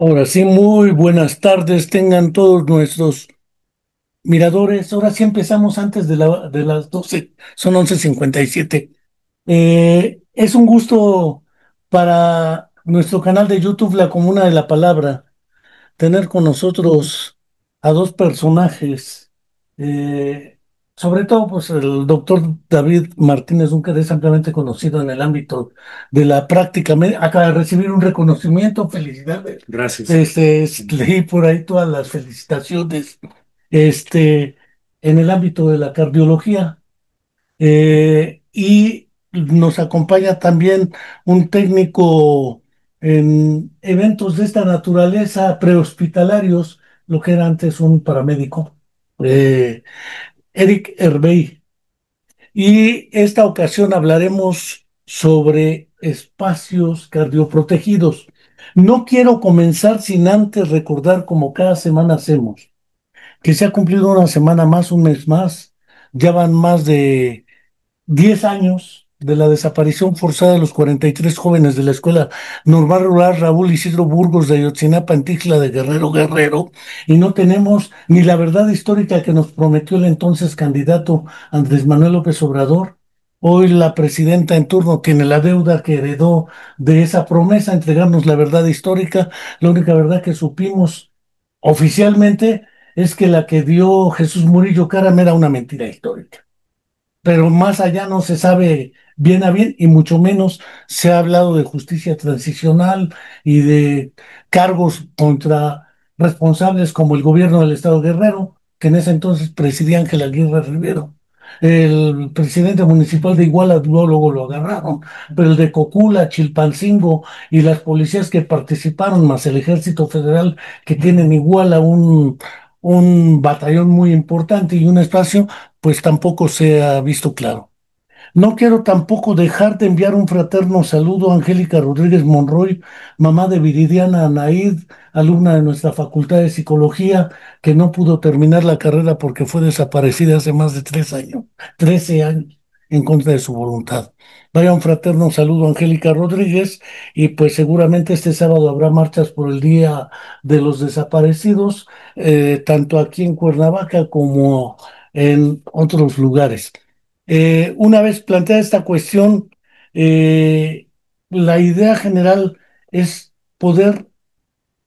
Ahora sí, muy buenas tardes, tengan todos nuestros miradores. Ahora sí empezamos antes de las 12, son 11:57. Es un gusto para nuestro canal de YouTube, La Comuna de la Palabra, tener con nosotros a dos personajes, eh, sobre todo pues el doctor David Martínez Duncan es ampliamente conocido en el ámbito de la práctica médica. Acaba de recibir un reconocimiento, felicidades. Gracias. Leí por ahí todas las felicitaciones, este, en el ámbito de la cardiología. Y nos acompaña también un técnico en eventos de esta naturaleza prehospitalarios, lo que era antes un paramédico, eh, Eric Hervey. Y esta ocasión hablaremos sobre espacios cardioprotegidos. No quiero comenzar sin antes recordar, como cada semana hacemos, que se ha cumplido una semana más, un mes más. Ya van más de 10 años de la desaparición forzada de los 43 jóvenes de la Escuela Normal Rural Raúl Isidro Burgos de Ayotzinapa en Tixla de Guerrero Guerrero, y no tenemos ni la verdad histórica que nos prometió el entonces candidato Andrés Manuel López Obrador. Hoy la presidenta en turno tiene la deuda que heredó de esa promesa, entregarnos la verdad histórica. La única verdad que supimos oficialmente es que la que dio Jesús Murillo Caram era una mentira histórica, pero más allá no se sabe bien a bien, y mucho menos se ha hablado de justicia transicional y de cargos contra responsables como el gobierno del estado de Guerrero, que en ese entonces presidía Ángel Aguirre Rivero. El presidente municipal de Iguala luego lo agarraron, pero el de Cocula, Chilpancingo y las policías que participaron, más el Ejército Federal, que tiene en Iguala un batallón muy importante y un espacio, pues tampoco se ha visto claro. No quiero tampoco dejar de enviar un fraterno saludo a Angélica Rodríguez Monroy, mamá de Viridiana Anaid, alumna de nuestra Facultad de Psicología, que no pudo terminar la carrera porque fue desaparecida hace más de 3 años, 13 años, en contra de su voluntad. Vaya un fraterno saludo a Angélica Rodríguez, y pues seguramente este sábado habrá marchas por el Día de los Desaparecidos, tanto aquí en Cuernavaca como en otros lugares. Una vez planteada esta cuestión, eh, la idea general es poder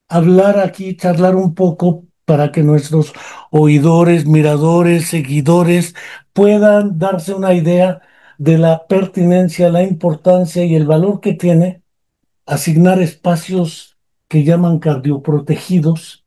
hablar aquí, charlar un poco para que nuestros oidores, miradores, seguidores puedan darse una idea de la pertinencia, la importancia y el valor que tiene asignar espacios que llaman cardioprotegidos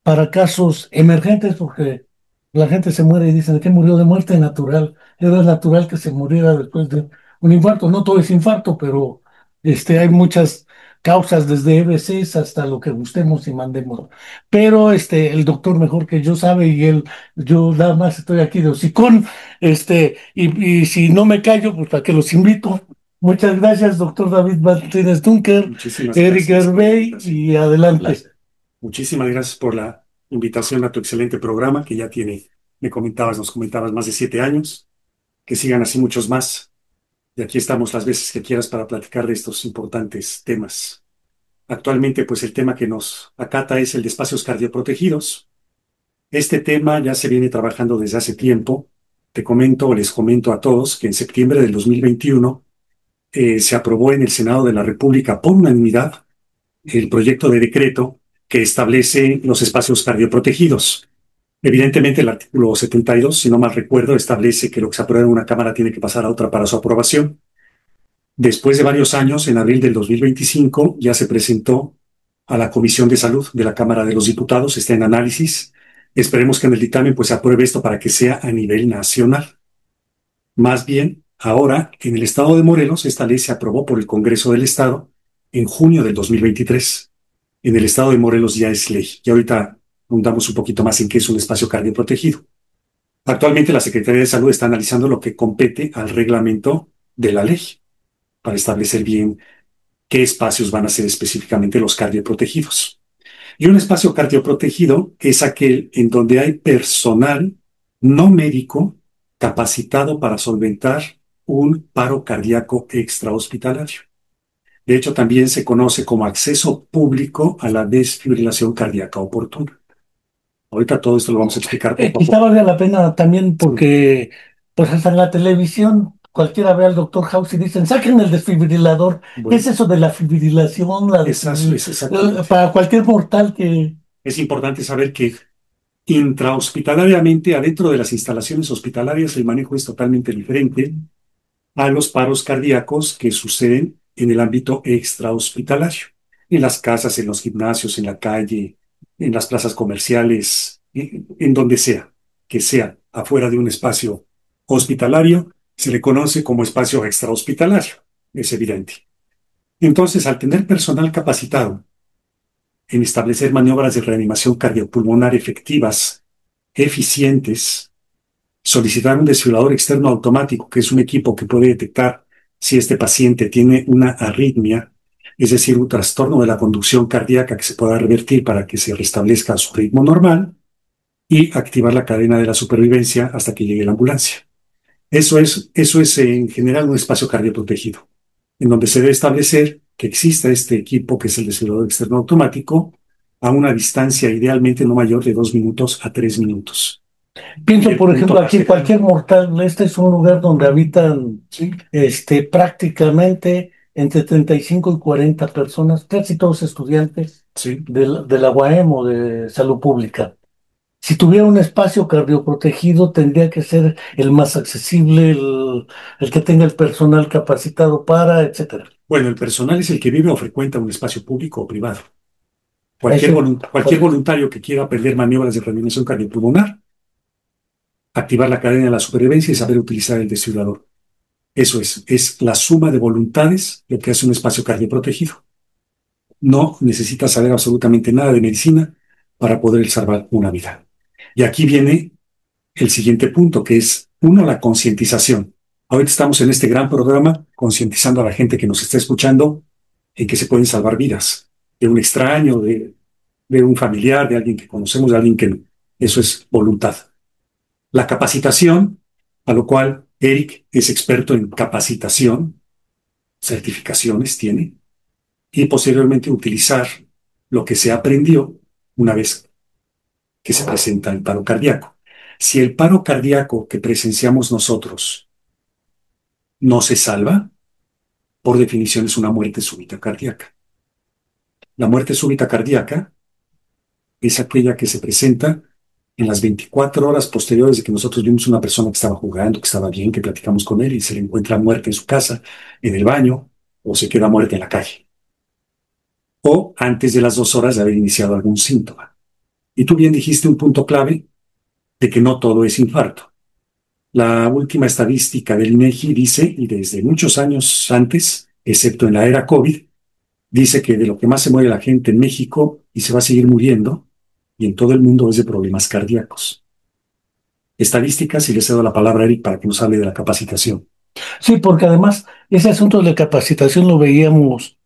para casos emergentes, porque la gente se muere y dicen que murió de muerte natural. Era natural que se muriera después de un infarto. No todo es infarto, pero hay muchas causas, desde EBCs hasta lo que gustemos y mandemos. Pero el doctor mejor que yo sabe, y yo nada más estoy aquí de hocicón, y si no me callo, pues para que los invito. Muchas gracias, doctor David Martínez Dunker, Muchísimas Eric gracias por la Hervey, invitación. y adelante. Muchísimas gracias por la invitación a tu excelente programa que ya tiene, nos comentabas más de 7 años. Que sigan así muchos más. Y aquí estamos las veces que quieras para platicar de estos importantes temas. Actualmente, pues el tema que nos acata es el de espacios cardioprotegidos. Este tema ya se viene trabajando desde hace tiempo. Te comento o les comento a todos que en septiembre del 2021 se aprobó en el Senado de la República por unanimidad el proyecto de decreto que establece los espacios cardioprotegidos. Evidentemente, el artículo 72, si no mal recuerdo, establece que lo que se aprueba en una Cámara tiene que pasar a otra para su aprobación. Después de varios años, en abril del 2025, ya se presentó a la Comisión de Salud de la Cámara de los Diputados, está en análisis. Esperemos que en el dictamen pues se apruebe esto para que sea a nivel nacional. Más bien, ahora, en el estado de Morelos, esta ley se aprobó por el Congreso del Estado en junio del 2023. En el estado de Morelos ya es ley. Y ahorita abundamos un poquito más en qué es un espacio cardioprotegido. Actualmente la Secretaría de Salud está analizando lo que compete al reglamento de la ley para establecer bien qué espacios van a ser específicamente los cardioprotegidos. Y un espacio cardioprotegido es aquel en donde hay personal no médico capacitado para solventar un paro cardíaco extrahospitalario. De hecho, también se conoce como acceso público a la desfibrilación cardíaca oportuna. Ahorita todo esto lo vamos a explicar poco a Quizá poco. valga la pena también Sí. porque, pues hasta en la televisión, cualquiera ve al doctor House y dicen, saquen el desfibrilador. ¿Qué es Bueno, eso de la fibrilación? es exactamente. Para cualquier mortal que... Es importante saber que intrahospitalariamente, adentro de las instalaciones hospitalarias, el manejo es totalmente diferente a los paros cardíacos que suceden en el ámbito extrahospitalario, en las casas, en los gimnasios, en la calle, en las plazas comerciales, en donde sea, que sea afuera de un espacio hospitalario, se le conoce como espacio extrahospitalario, es evidente. Entonces, al tener personal capacitado en establecer maniobras de reanimación cardiopulmonar efectivas, eficientes, solicitar un desfibrilador externo automático, que es un equipo que puede detectar si este paciente tiene una arritmia, es decir, un trastorno de la conducción cardíaca que se pueda revertir para que se restablezca su ritmo normal y activar la cadena de la supervivencia hasta que llegue la ambulancia. Eso es en general un espacio cardioprotegido, en donde se debe establecer que exista este equipo, que es el desfibrilador externo automático, a una distancia idealmente no mayor de 2 minutos a 3 minutos. Y Pienso, el por punto ejemplo, más aquí cercano. cualquier mortal, este es un lugar donde habitan Sí, prácticamente entre 35 y 40 personas, casi todos estudiantes sí. de la UAM o de salud pública. Si tuviera un espacio cardioprotegido, tendría que ser el más accesible, el que tenga el personal capacitado para, etcétera. Bueno, el personal es el que vive o frecuenta un espacio público o privado. Cualquier, Eso, cualquier voluntario que quiera aprender maniobras de reanimación cardiopulmonar, activar la cadena de la supervivencia y saber utilizar el desfibrilador. Eso es la suma de voluntades lo que hace un espacio cardioprotegido. No necesitas saber absolutamente nada de medicina para poder salvar una vida. Y aquí viene el siguiente punto, que es, uno, la concientización. Ahorita estamos en este gran programa concientizando a la gente que nos está escuchando en que se pueden salvar vidas de un extraño, de un familiar, de alguien que conocemos, de alguien que no. Eso es voluntad. La capacitación, a lo cual Eric es experto en capacitación, certificaciones tiene, y posteriormente utilizar lo que se aprendió una vez que se presenta el paro cardíaco. Si el paro cardíaco que presenciamos nosotros no se salva, por definición es una muerte súbita cardíaca. La muerte súbita cardíaca es aquella que se presenta en las 24 horas posteriores de que nosotros vimos una persona que estaba jugando, que estaba bien, que platicamos con él y se le encuentra muerta en su casa, en el baño, o se queda muerta en la calle, o antes de las 2 horas de haber iniciado algún síntoma. Y tú bien dijiste un punto clave de que no todo es infarto. La última estadística del INEGI dice, y desde muchos años antes, excepto en la era COVID, dice que de lo que más se muere la gente en México y se va a seguir muriendo, y en todo el mundo es de problemas cardíacos. Estadísticas, y le cedo la palabra a Eric para que nos hable de la capacitación. sí, porque además ese asunto de capacitación lo veíamos.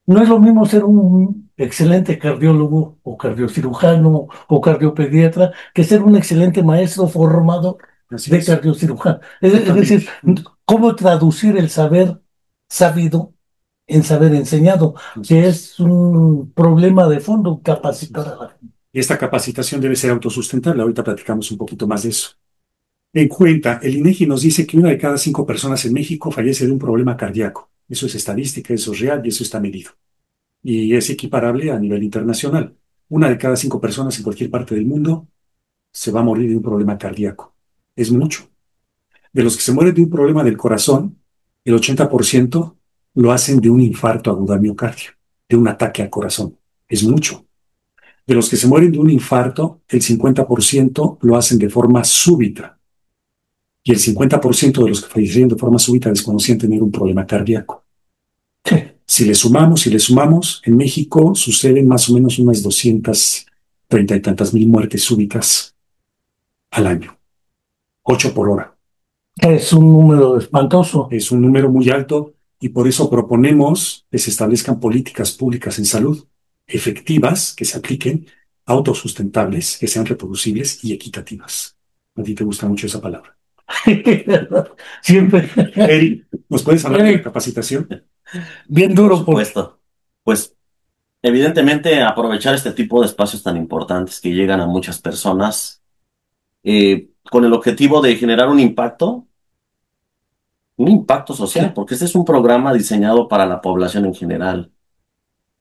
No es lo mismo ser un excelente cardiólogo o cardiocirujano o cardiopediatra que ser un excelente maestro formador Así de es, cardiocirujano. Es decir, totalmente. cómo traducir el saber sabido en saber enseñado, Así que es. es un problema de fondo, Así capacitar es. a la gente. Y esta capacitación debe ser autosustentable. Ahorita platicamos un poquito más de eso. En cuenta, el INEGI nos dice que una de cada 5 personas en México fallece de un problema cardíaco. Eso es estadística, eso es real y eso está medido. Y es equiparable a nivel internacional. Una de cada 5 personas en cualquier parte del mundo se va a morir de un problema cardíaco. Es mucho. De los que se mueren de un problema del corazón, el 80% lo hacen de un infarto agudo al miocardio, de un ataque al corazón. Es mucho. De los que se mueren de un infarto, el 50% lo hacen de forma súbita y el 50% de los que fallecieron de forma súbita desconocían tener un problema cardíaco. Sí, Si le sumamos, en México suceden más o menos unas 230 y tantas mil muertes súbitas al año, 8 por hora. es un número espantoso. Es un número muy alto y por eso proponemos que se establezcan políticas públicas en salud efectivas, que se apliquen, autosustentables, que sean reproducibles y equitativas. A ti te gusta mucho esa palabra. Siempre. Eri, ¿nos puedes hablar de la Eric, capacitación? Bien Por duro porque supuesto. Pues evidentemente aprovechar este tipo de espacios tan importantes que llegan a muchas personas con el objetivo de generar un impacto social, sí, porque este es un programa diseñado para la población en general,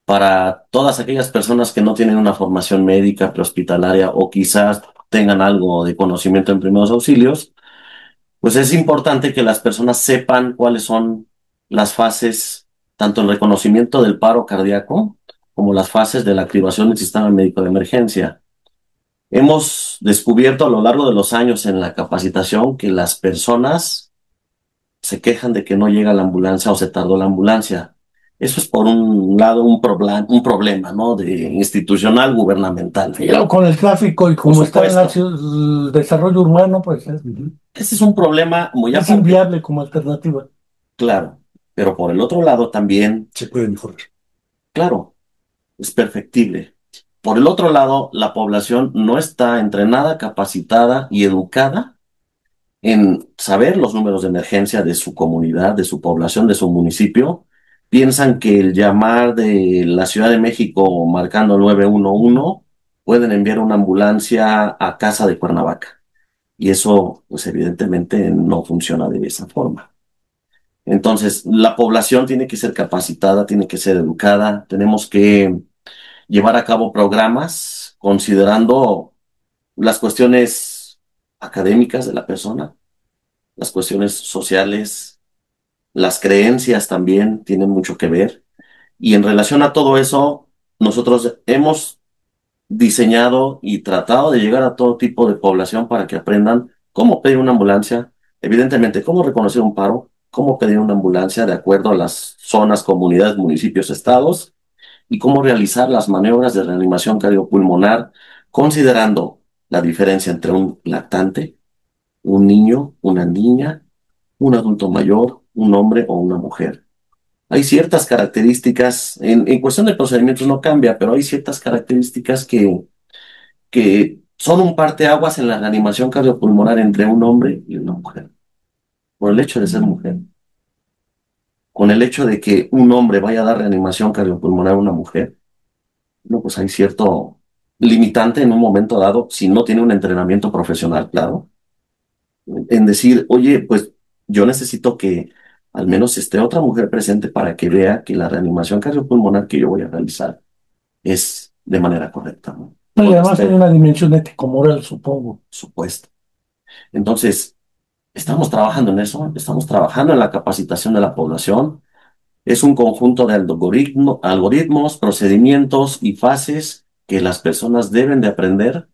para todas aquellas personas que no tienen una formación médica prehospitalaria o quizás tengan algo de conocimiento en primeros auxilios. Pues es importante que las personas sepan cuáles son las fases, tanto el reconocimiento del paro cardíaco como las fases de la activación del sistema médico de emergencia. Hemos descubierto a lo largo de los años en la capacitación que las personas se quejan de que no llega la ambulancia o se tardó la ambulancia. Eso es por un lado un problema, ¿no? De institucional, gubernamental. y luego con el tráfico y Por como está en supuesto, el desarrollo urbano, pues ese es un problema muy es aparte, inviable como alternativa. claro. Pero por el otro lado también, Se puede mejorar. claro, es perfectible. Por el otro lado, la población no está entrenada, capacitada y educada en saber los números de emergencia de su comunidad, de su población, de su municipio. Piensan que el llamar de la Ciudad de México marcando el 911 pueden enviar una ambulancia a casa de Cuernavaca. Y eso, pues evidentemente no funciona de esa forma. Entonces, la población tiene que ser capacitada, tiene que ser educada, tenemos que llevar a cabo programas considerando las cuestiones académicas de la persona, las cuestiones sociales, las creencias también tienen mucho que ver. Y en relación a todo eso, nosotros hemos diseñado y tratado de llegar a todo tipo de población para que aprendan cómo pedir una ambulancia, evidentemente cómo reconocer un paro, cómo pedir una ambulancia de acuerdo a las zonas, comunidades, municipios, estados y cómo realizar las maniobras de reanimación cardiopulmonar, considerando la diferencia entre un lactante, un niño, una niña, un adulto mayor, un hombre o una mujer. Hay ciertas características, en cuestión de procedimientos no cambia, pero hay ciertas características que son un parteaguas en la reanimación cardiopulmonar entre un hombre y una mujer, por el hecho de ser mujer. Con el hecho de que un hombre vaya a dar reanimación cardiopulmonar a una mujer, no, pues hay cierto limitante en un momento dado, si no tiene un entrenamiento profesional, claro, en decir, oye, pues yo necesito que al menos esté otra mujer presente para que vea que la reanimación cardiopulmonar que yo voy a realizar es de manera correcta, ¿no? No, y Con además hay respeto, una dimensión ético-moral, supongo. por supuesto. Entonces, estamos trabajando en eso, estamos trabajando en la capacitación de la población. Es un conjunto de algoritmos, procedimientos y fases que las personas deben de aprender,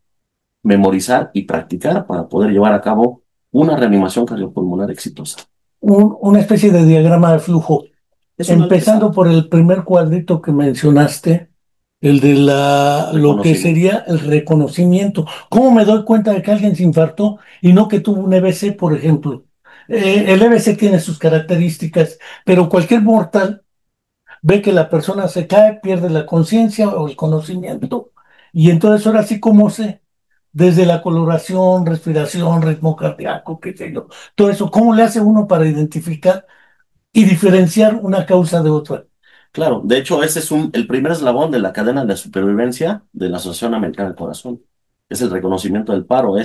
memorizar y practicar para poder llevar a cabo una reanimación cardiopulmonar exitosa. Una especie de diagrama de flujo, Es una ley, empezando exacto, por el primer cuadrito que mencionaste, el de lo que reconocimiento. sería el reconocimiento. ¿Cómo me doy cuenta de que alguien se infartó y no que tuvo un EBC, por ejemplo? El EBC tiene sus características, pero cualquier mortal ve que la persona se cae, pierde la conciencia o el conocimiento, y entonces ahora sí, ¿cómo sé? Desde la coloración, respiración, ritmo cardíaco, qué sé yo, todo eso, ¿cómo le hace uno para identificar y diferenciar una causa de otra? Claro, de hecho, ese es el primer eslabón de la cadena de supervivencia de la Asociación Americana del Corazón. Es el reconocimiento del paro.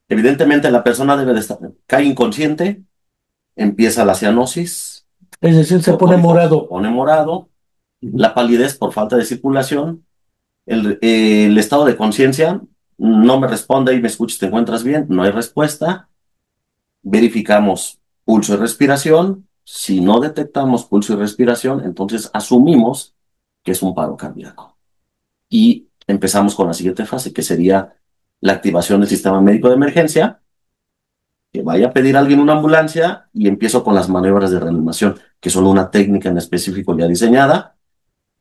Evidentemente, la persona debe de estar, cae inconsciente, empieza la cianosis, Es decir, se pone se morado. pone morado, Ujú. la palidez por falta de circulación, el estado de conciencia, no me responde y me escuchas, te encuentras bien, no hay respuesta, verificamos pulso y respiración, si no detectamos pulso y respiración, entonces asumimos que es un paro cardíaco. Y empezamos con la siguiente fase, que sería la activación del sistema médico de emergencia, que vaya a pedir a alguien una ambulancia y empiezo con las maniobras de reanimación, que son una técnica en específico ya diseñada.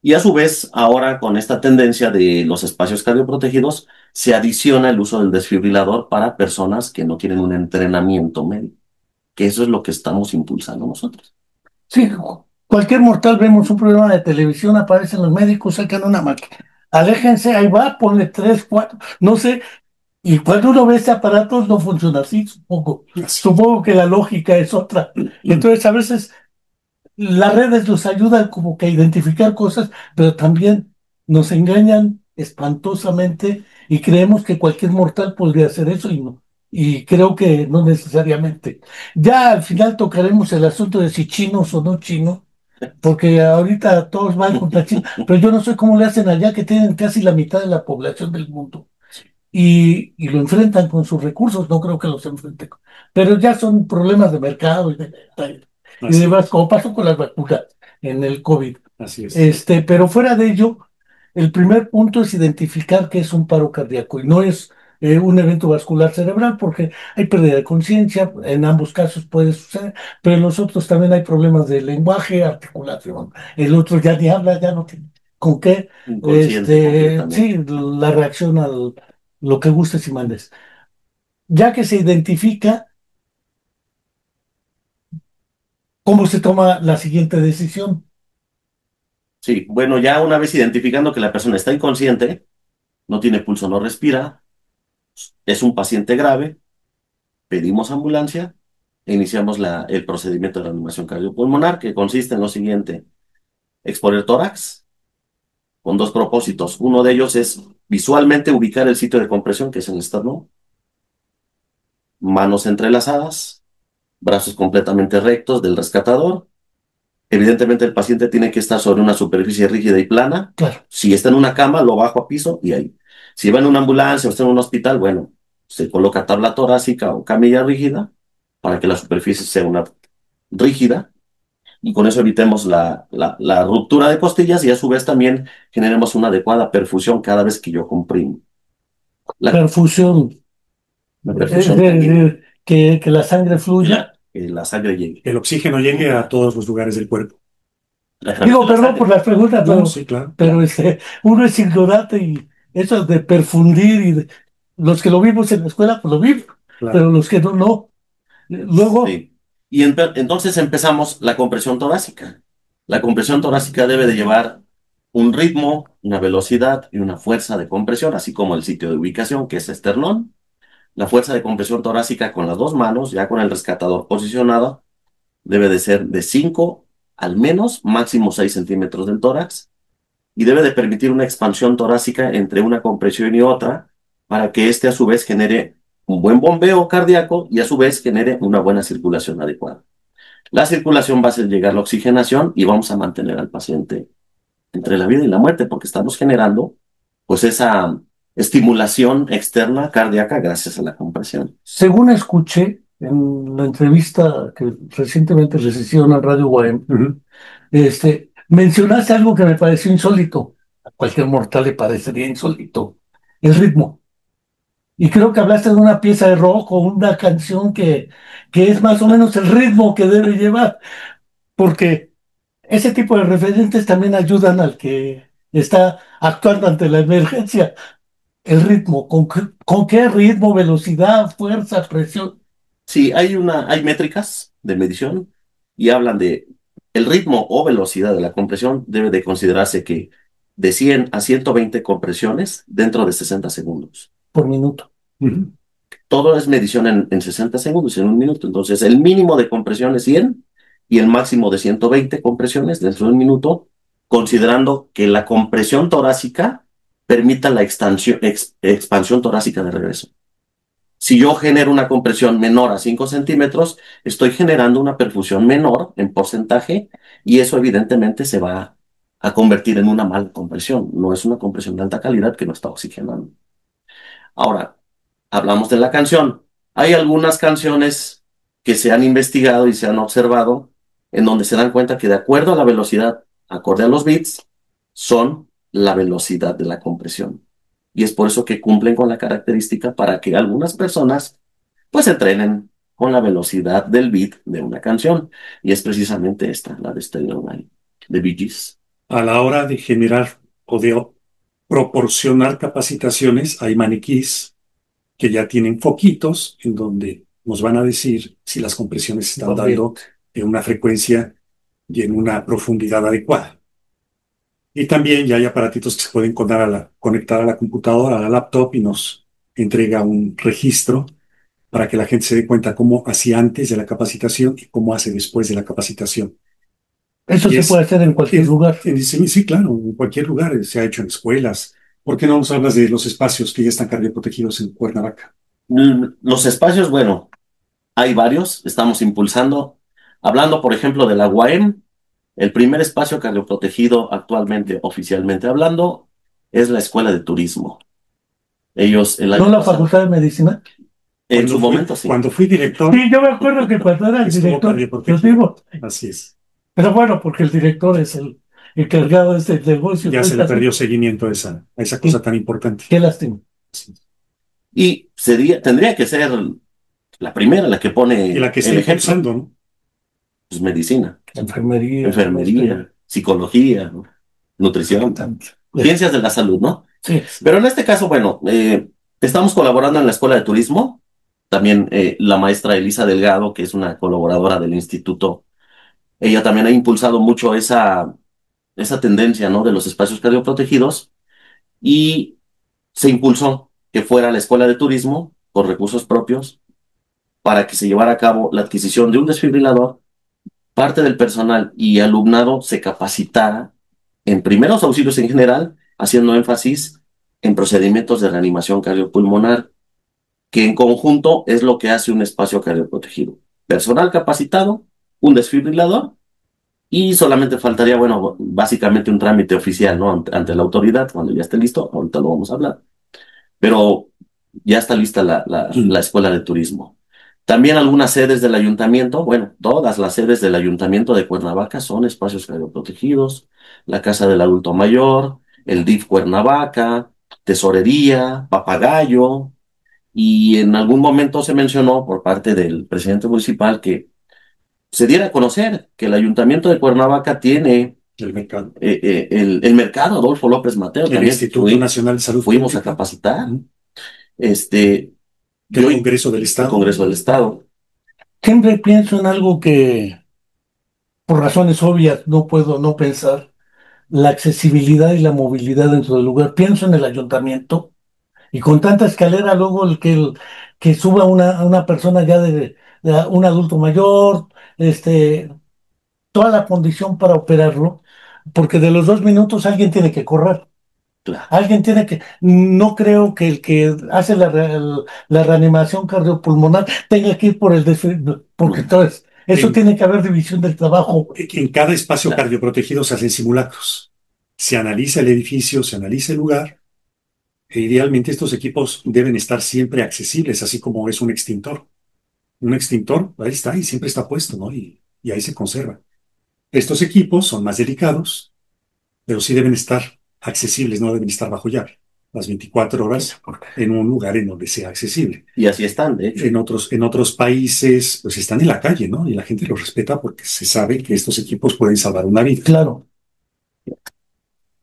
Y a su vez, ahora con esta tendencia de los espacios cardioprotegidos, se adiciona el uso del desfibrilador para personas que no tienen un entrenamiento médico, que eso es lo que estamos impulsando nosotros. Sí, cualquier mortal vemos un programa de televisión, aparecen los médicos, sacan una máquina. Aléjense, ahí va, ponle tres, cuatro, no sé. Y cuando uno ve este aparato no funciona así, supongo. Así. Supongo que la lógica es otra. Y entonces a veces las redes nos ayudan como que a identificar cosas, pero también nos engañan espantosamente y creemos que cualquier mortal podría hacer eso y no. Y creo que no necesariamente. Ya al final tocaremos el asunto de si chinos o no chinos, porque ahorita todos van contra China, pero yo no sé cómo le hacen allá que tienen casi la mitad de la población del mundo y lo enfrentan con sus recursos, no creo que los enfrenten. Pero ya son problemas de mercado y Así demás, es, como pasó con las vacunas en el COVID. así es. Pero fuera de ello, el primer punto es identificar qué es un paro cardíaco y no es un evento vascular cerebral porque hay pérdida de conciencia, en ambos casos puede suceder, pero en los otros también hay problemas de lenguaje, articulación, el otro ya ni habla, ya no tiene con qué, Inconsciente sí, completamente. la reacción a lo que gustes y mandes. Ya que se identifica, ¿cómo se toma la siguiente decisión? Sí, bueno, ya una vez identificando que la persona está inconsciente, no tiene pulso, no respira, es un paciente grave, pedimos ambulancia e iniciamos el procedimiento de reanimación cardiopulmonar, que consiste en lo siguiente: exponer tórax con dos propósitos. Uno de ellos es visualmente ubicar el sitio de compresión, que es el esternón, manos entrelazadas, brazos completamente rectos del rescatador. Evidentemente el paciente tiene que estar sobre una superficie rígida y plana. Claro, Si está en una cama, lo bajo a piso y ahí. Si va en una ambulancia o está en un hospital, bueno, se coloca tabla torácica o camilla rígida para que la superficie sea una rígida y con eso evitemos la ruptura de costillas y a su vez también generemos una adecuada perfusión cada vez que yo comprimo. La, perfusión, la perfusión sanguínea, que la sangre fluya. que la sangre llegue. El oxígeno llegue a todos los lugares del cuerpo. Digo, perdón por las preguntas, No, sí, claro, pero uno es ignorante y eso de perfundir los que lo vimos en la escuela, pues lo vimos, claro. pero los que no, no. Luego, Sí. Y entonces empezamos la compresión torácica. La compresión torácica debe de llevar un ritmo, una velocidad y una fuerza de compresión, así como el sitio de ubicación, que es esternón. La fuerza de compresión torácica con las dos manos, ya con el rescatador posicionado, debe de ser de 5 al menos, máximo 6 centímetros del tórax, y debe de permitir una expansión torácica entre una compresión y otra para que éste a su vez genere un buen bombeo cardíaco y a su vez genere una buena circulación adecuada. La circulación va a hacer llegar la oxigenación y vamos a mantener al paciente entre la vida y la muerte porque estamos generando pues esa estimulación externa cardíaca gracias a la compresión. según escuché en la entrevista que recientemente les hicieron a Radio UAM, Ujú. mencionaste algo que me pareció insólito. A cualquier mortal le parecería insólito. El ritmo. Y creo que hablaste de una pieza de rock o una canción que es más o menos el ritmo que debe llevar, porque ese tipo de referentes también ayudan al que está actuando ante la emergencia. El ritmo, con qué ritmo, velocidad, fuerza, presión? Sí, hay métricas de medición y hablan de el ritmo o velocidad de la compresión debe de considerarse que de 100 a 120 compresiones dentro de 60 segundos. Por minuto. Ujú. Todo es medición en 60 segundos, en un minuto. Entonces, el mínimo de compresión es 100 y el máximo de 120 compresiones dentro de un minuto, considerando que la compresión torácica permita la expansión torácica de regreso. Si yo genero una compresión menor a 5 centímetros, estoy generando una perfusión menor en porcentaje y eso evidentemente se va a convertir en una mala compresión. No es una compresión de alta calidad que no está oxigenando. Ahora, hablamos de la canción. Hay algunas canciones que se han investigado y se han observado en donde se dan cuenta que de acuerdo a la velocidad, acorde a los beats, son la velocidad de la compresión. Y es por eso que cumplen con la característica para que algunas personas pues entrenen con la velocidad del beat de una canción. Y es precisamente esta, la de Steady Night, de Bee Gees. A la hora de generar o de proporcionar capacitaciones, hay maniquís que ya tienen foquitos en donde nos van a decir si las compresiones se están También. dando en una frecuencia y en una profundidad adecuada. Y también ya hay aparatitos que se pueden conectar a la computadora, a la laptop y nos entrega un registro para que la gente se dé cuenta cómo hacía antes de la capacitación y cómo hace después de la capacitación. Eso Y se puede hacer en cualquier lugar. sí, sí, claro, en cualquier lugar, se ha hecho en escuelas. ¿Por qué no nos hablas de los espacios que ya están cardioprotegidos en Cuernavaca? Los espacios, bueno, hay varios, estamos impulsando. Hablando, por ejemplo, de la UAM, el primer espacio cardioprotegido actualmente, oficialmente hablando, es la Escuela de Turismo. Ellos el ¿No año la pasado, Facultad de Medicina? en su momento sí. Cuando fui director, Sí, yo me acuerdo que cuando era el estuvo director, yo cardioprotegido. digo, Así es. pero bueno, porque el director es el encargado de este negocio. Ya se le perdió seguimiento a esa cosa tan importante. Qué lástima. Sí. Y tendría que ser la primera, la que pone Y la que está el ejemplo, impulsando, ¿no? pues medicina, Enfermería. enfermería, psicología, ¿no? Nutrición, Tanto. ciencias de la salud, ¿no? Sí. Pero en este caso, bueno, estamos colaborando en la Escuela de Turismo. También la maestra Elisa Delgado, que es una colaboradora del instituto, ella también ha impulsado mucho esa tendencia, ¿no? De los espacios cardioprotegidos y se impulsó que fuera la Escuela de Turismo con recursos propios para que se llevara a cabo la adquisición de un desfibrilador, parte del personal y alumnado se capacitara en primeros auxilios en general, haciendo énfasis en procedimientos de reanimación cardiopulmonar, que en conjunto es lo que hace un espacio cardioprotegido. Personal capacitado, un desfibrilador y solamente faltaría, bueno, básicamente un trámite oficial, ¿no? Ante la autoridad, cuando ya esté listo, ahorita lo vamos a hablar. Pero ya está lista la escuela de turismo. También algunas sedes del ayuntamiento, bueno, todas las sedes del ayuntamiento de Cuernavaca son espacios cardioprotegidos, la Casa del Adulto Mayor, el DIF Cuernavaca, Tesorería, Papagayo, y en algún momento se mencionó por parte del presidente municipal que se diera a conocer que el ayuntamiento de Cuernavaca tiene El mercado. el mercado Adolfo López Mateo. El También Instituto Nacional de Salud fuimos a Pública. capacitar. Ujú. Este, El yo, Congreso del el Estado. Congreso del Estado. Siempre pienso en algo que, por razones obvias, no puedo no pensar, la accesibilidad y la movilidad dentro del lugar. Pienso en el ayuntamiento y con tanta escalera, luego que suba una persona ya de un adulto mayor, toda la condición para operarlo, porque de los 2 minutos alguien tiene que correr. Claro. Alguien tiene que, no creo que el que hace la reanimación cardiopulmonar tenga que ir por porque No. entonces, eso En, tiene que haber división del trabajo. en cada espacio Claro. cardioprotegido se hacen simulacros. Se analiza el edificio, se analiza el lugar, e idealmente estos equipos deben estar siempre accesibles, así como es un extintor. Un extintor, ahí está, y siempre está puesto, ¿no? Y ahí se conserva. Estos equipos son más delicados, pero sí deben estar accesibles, no deben estar bajo llave las 24 horas en un lugar en donde sea accesible. Y así están, de hecho. En otros países, pues están en la calle, ¿no? Y la gente los respeta porque se sabe que estos equipos pueden salvar una vida. Claro.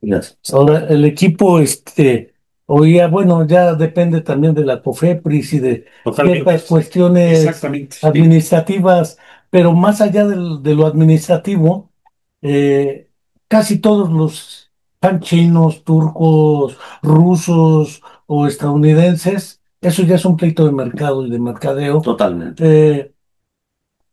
Gracias. Ahora, el equipo, bueno, ya depende también de la COFEPRIS y de Totalmente. ciertas cuestiones Exactamente. administrativas, pero más allá de lo administrativo, casi todos los tan chinos, turcos, rusos o estadounidenses, eso ya es un pleito de mercado y de mercadeo. Totalmente.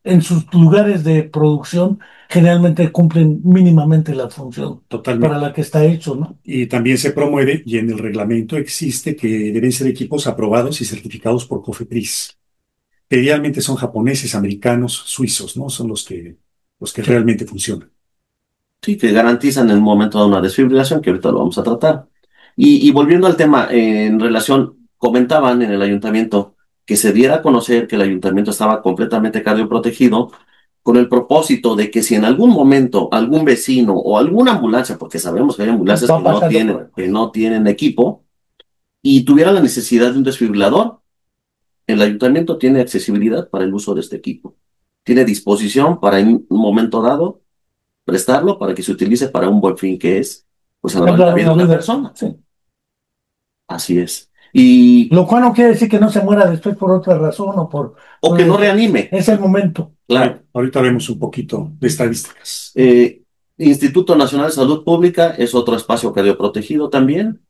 En sus lugares de producción generalmente cumplen mínimamente la función Totalmente. para la que está hecho, ¿no? Y también se promueve, y en el reglamento existe, que deben ser equipos aprobados y certificados por COFEPRIS. Que idealmente son japoneses, americanos, suizos, ¿no? Son los que realmente funcionan. Sí, que garantizan en el momento de una desfibrilación, que ahorita lo vamos a tratar. Y volviendo al tema, en relación, comentaban en el ayuntamiento que se diera a conocer que el ayuntamiento estaba completamente cardioprotegido con el propósito de que si en algún momento algún vecino o alguna ambulancia, porque sabemos que hay ambulancias Va que no pasando tienen, por- que no tienen equipo, y tuviera la necesidad de un desfibrilador, el ayuntamiento tiene accesibilidad para el uso de este equipo. Tiene disposición para en un momento dado prestarlo para que se utilice para un buen fin que es, pues, salvar la vida de una persona. Sí. Así es. Y, Lo cual no quiere decir que no se muera después por otra razón o que no reanime. Es el momento. Claro. Ahorita vemos un poquito de estadísticas. Instituto Nacional de Salud Pública es otro espacio cardioprotegido también.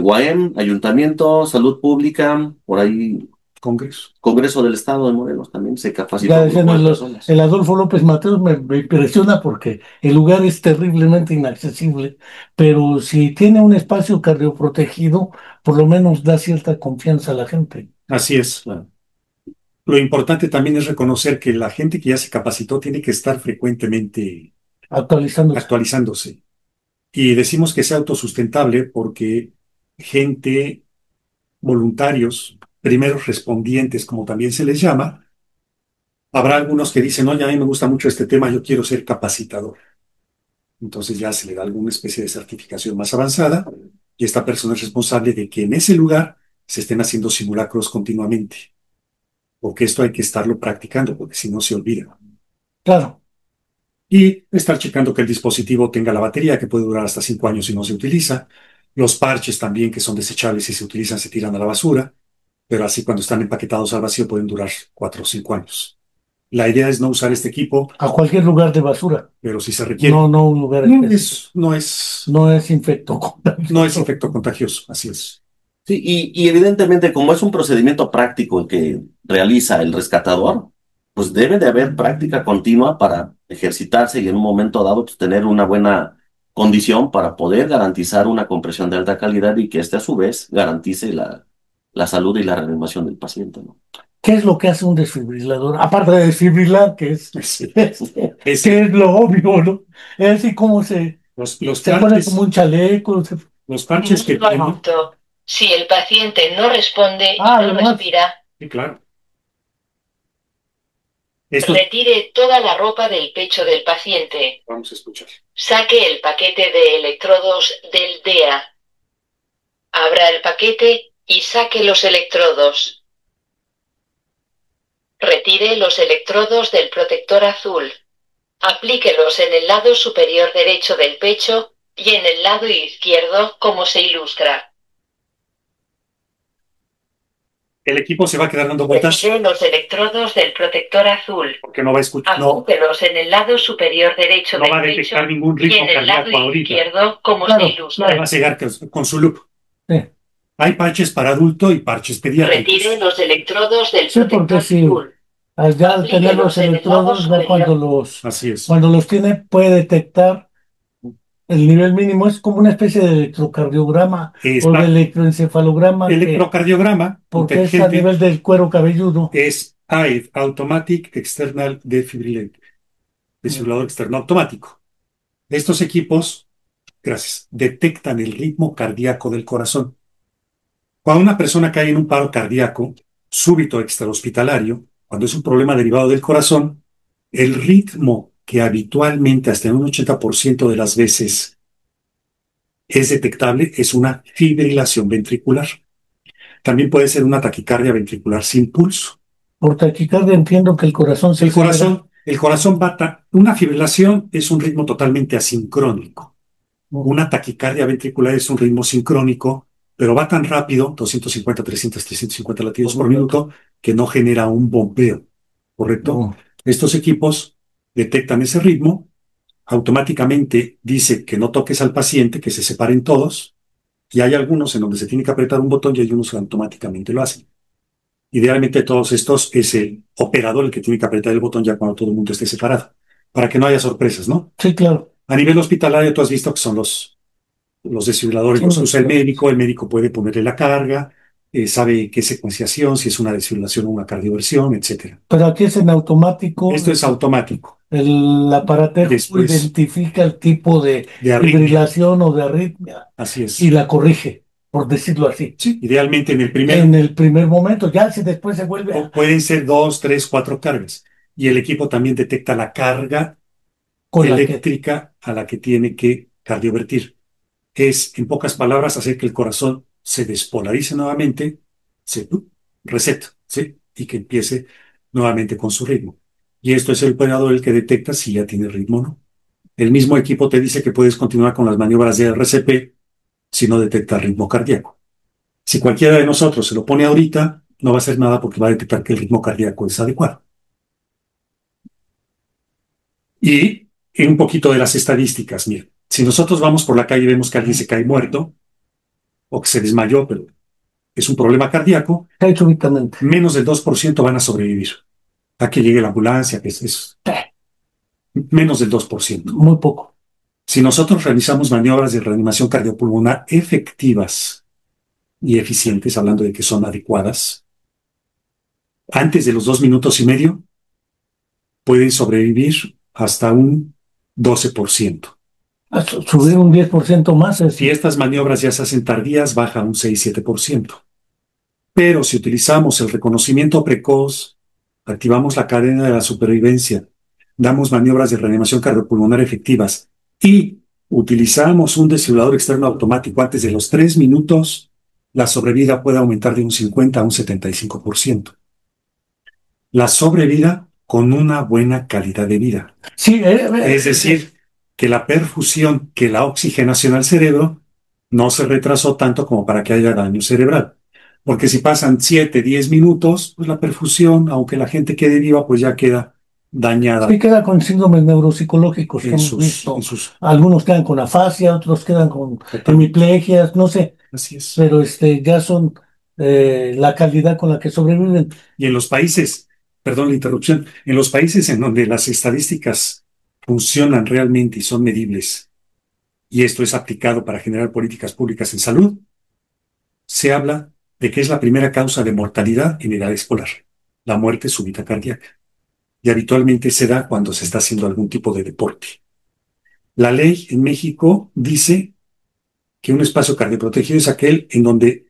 UAM, Ayuntamiento, Salud Pública, por ahí Congreso. Congreso del Estado de Morelos también se capacitó Ya un decían, grupo de personas. el Adolfo López Mateos me impresiona porque el lugar es terriblemente inaccesible, pero si tiene un espacio cardioprotegido, por lo menos da cierta confianza a la gente, Así es. Claro. Lo importante también es reconocer que la gente que ya se capacitó tiene que estar frecuentemente actualizándose. actualizándose. Y decimos que sea autosustentable porque gente, voluntarios, primeros respondientes, como también se les llama, habrá algunos que dicen, oye, a mí me gusta mucho este tema, yo quiero ser capacitador. Entonces ya se le da alguna especie de certificación más avanzada y esta persona es responsable de que en ese lugar se estén haciendo simulacros continuamente, porque esto hay que estarlo practicando, porque si no se olvida. Claro, Y estar checando que el dispositivo tenga la batería, que puede durar hasta 5 años si no se utiliza. Los parches también, que son desechables, si se utilizan, se tiran a la basura, pero así cuando están empaquetados al vacío pueden durar 4 o 5 años. La idea es no usar este equipo, a cualquier lugar de basura, pero si se no, requiere. no un lugar No específico. es, no es, No es infecto no es contagioso. infecto contagioso, así es. Sí, y evidentemente como es un procedimiento práctico el que realiza el rescatador, pues debe de haber práctica continua para ejercitarse y en un momento dado pues, tener una buena condición para poder garantizar una compresión de alta calidad y que éste a su vez garantice la salud y la reanimación del paciente, ¿no? ¿Qué es lo que hace un desfibrilador? Aparte de desfibrilar, que es, Sí. que es lo obvio, ¿no? Es así como Los se pone como parches, un chaleco. los parches que tienen, Si el paciente no responde y no Además, respira, sí, claro. Esto retire toda la ropa del pecho del paciente. vamos a escuchar. Saque el paquete de electrodos del DEA. Abra el paquete y saque los electrodos. Retire los electrodos del protector azul. Aplíquelos en el lado superior derecho del pecho y en el lado izquierdo, como se ilustra. El equipo se va a quedar dando vueltas Retire los electrodos del protector azul. porque no va a escuchar, no, Apúntelos en el lado superior derecho no va a del detectar pecho ningún y ritmo en el lado cardíaco ahorita. izquierdo, como Claro, se Le ilustra. va a cegar con su loop. sí, Hay parches para adulto y parches Retire pediátricos. los electrodos del sí, porque protector si azul. al tener los Aplíquelos en el lado electrodos, ya superior. Así es. cuando los tiene, puede detectar el nivel mínimo. Es como una especie de electrocardiograma o de Está electroencefalograma, electrocardiograma porque es a inteligente nivel del cuero cabelludo. es AED, Automatic External Defibrillator, desfibrilador externo automático. Estos equipos, gracias, detectan el ritmo cardíaco del corazón. Cuando una persona cae en un paro cardíaco súbito extrahospitalario, cuando es un problema derivado del corazón, el ritmo que habitualmente hasta en un 80% de las veces es detectable es una fibrilación ventricular. También puede ser una taquicardia ventricular sin pulso. Por taquicardia entiendo que el corazón se acelera. El corazón bata. Una fibrilación es un ritmo totalmente asincrónico. Una taquicardia ventricular es un ritmo sincrónico, pero va tan rápido, 250, 300, 350 latidos por minuto, que no genera un bombeo, ¿correcto? Oh, Estos equipos detectan ese ritmo, automáticamente dice que no toques al paciente, que se separen todos, y hay algunos en donde se tiene que apretar un botón y hay unos que automáticamente lo hacen. Idealmente todos estos es el operador el que tiene que apretar el botón ya cuando todo el mundo esté separado, para que no haya sorpresas, ¿no? sí, claro. A nivel hospitalario, tú has visto que son los desfibriladores, los usa el médico puede ponerle la carga, sabe qué secuenciación, si es una desfibrilación o una cardioversión, etcétera. Pero aquí es en automático. Esto es automático. El aparatejo Después identifica el tipo de de arritmia. fibrilación o de arritmia Así es. y la corrige, por decirlo así. Sí, idealmente en En el primer momento, ya si después se vuelve pueden ser 2, 3, 4 cargas. Y el equipo también detecta la carga con la que eléctrica a la que tiene que cardiovertir. Es, en pocas palabras, hacer que el corazón se despolarice nuevamente, se reseta, ¿sí? Y que empiece nuevamente con su ritmo. Y esto es el operador el que detecta si ya tiene ritmo o no. El mismo equipo te dice que puedes continuar con las maniobras de RCP si no detecta ritmo cardíaco. Si cualquiera de nosotros se lo pone ahorita, no va a hacer nada porque va a detectar que el ritmo cardíaco es adecuado. Y un poquito de las estadísticas, mira, si nosotros vamos por la calle y vemos que alguien se cae muerto o que se desmayó, pero es un problema cardíaco, cae súbitamente. menos del 2% van a sobrevivir. A que llegue la ambulancia, que es menos del 2%. Muy poco. Si nosotros realizamos maniobras de reanimación cardiopulmonar efectivas y eficientes, hablando de que son adecuadas, antes de los 2 minutos y medio, pueden sobrevivir hasta un 12%. Subir un 10% más es... Si estas maniobras ya se hacen tardías, baja un 6-7%. Pero si utilizamos el reconocimiento precoz, activamos la cadena de la supervivencia, damos maniobras de reanimación cardiopulmonar efectivas y utilizamos un desfibrilador externo automático antes de los 3 minutos, la sobrevida puede aumentar de un 50 a un 75%. La sobrevida con una buena calidad de vida. Sí, Es decir, que la perfusión, que la oxigenación al cerebro no se retrasó tanto como para que haya daño cerebral. Porque si pasan 7, 10 minutos, pues la perfusión, aunque la gente quede viva, pues ya queda dañada sí queda con síndromes neuropsicológicos que en hemos sus, visto. en sus... Algunos quedan con afasia, otros quedan con hemiplegias, no sé, Así es. pero ya son la calidad con la que sobreviven. Y en los países, perdón la interrupción, en los países en donde las estadísticas funcionan realmente y son medibles, y esto es aplicado para generar políticas públicas en salud, se habla de que es la primera causa de mortalidad en edad escolar, la muerte súbita cardíaca. Y habitualmente se da cuando se está haciendo algún tipo de deporte. La ley en México dice que un espacio cardioprotegido es aquel en donde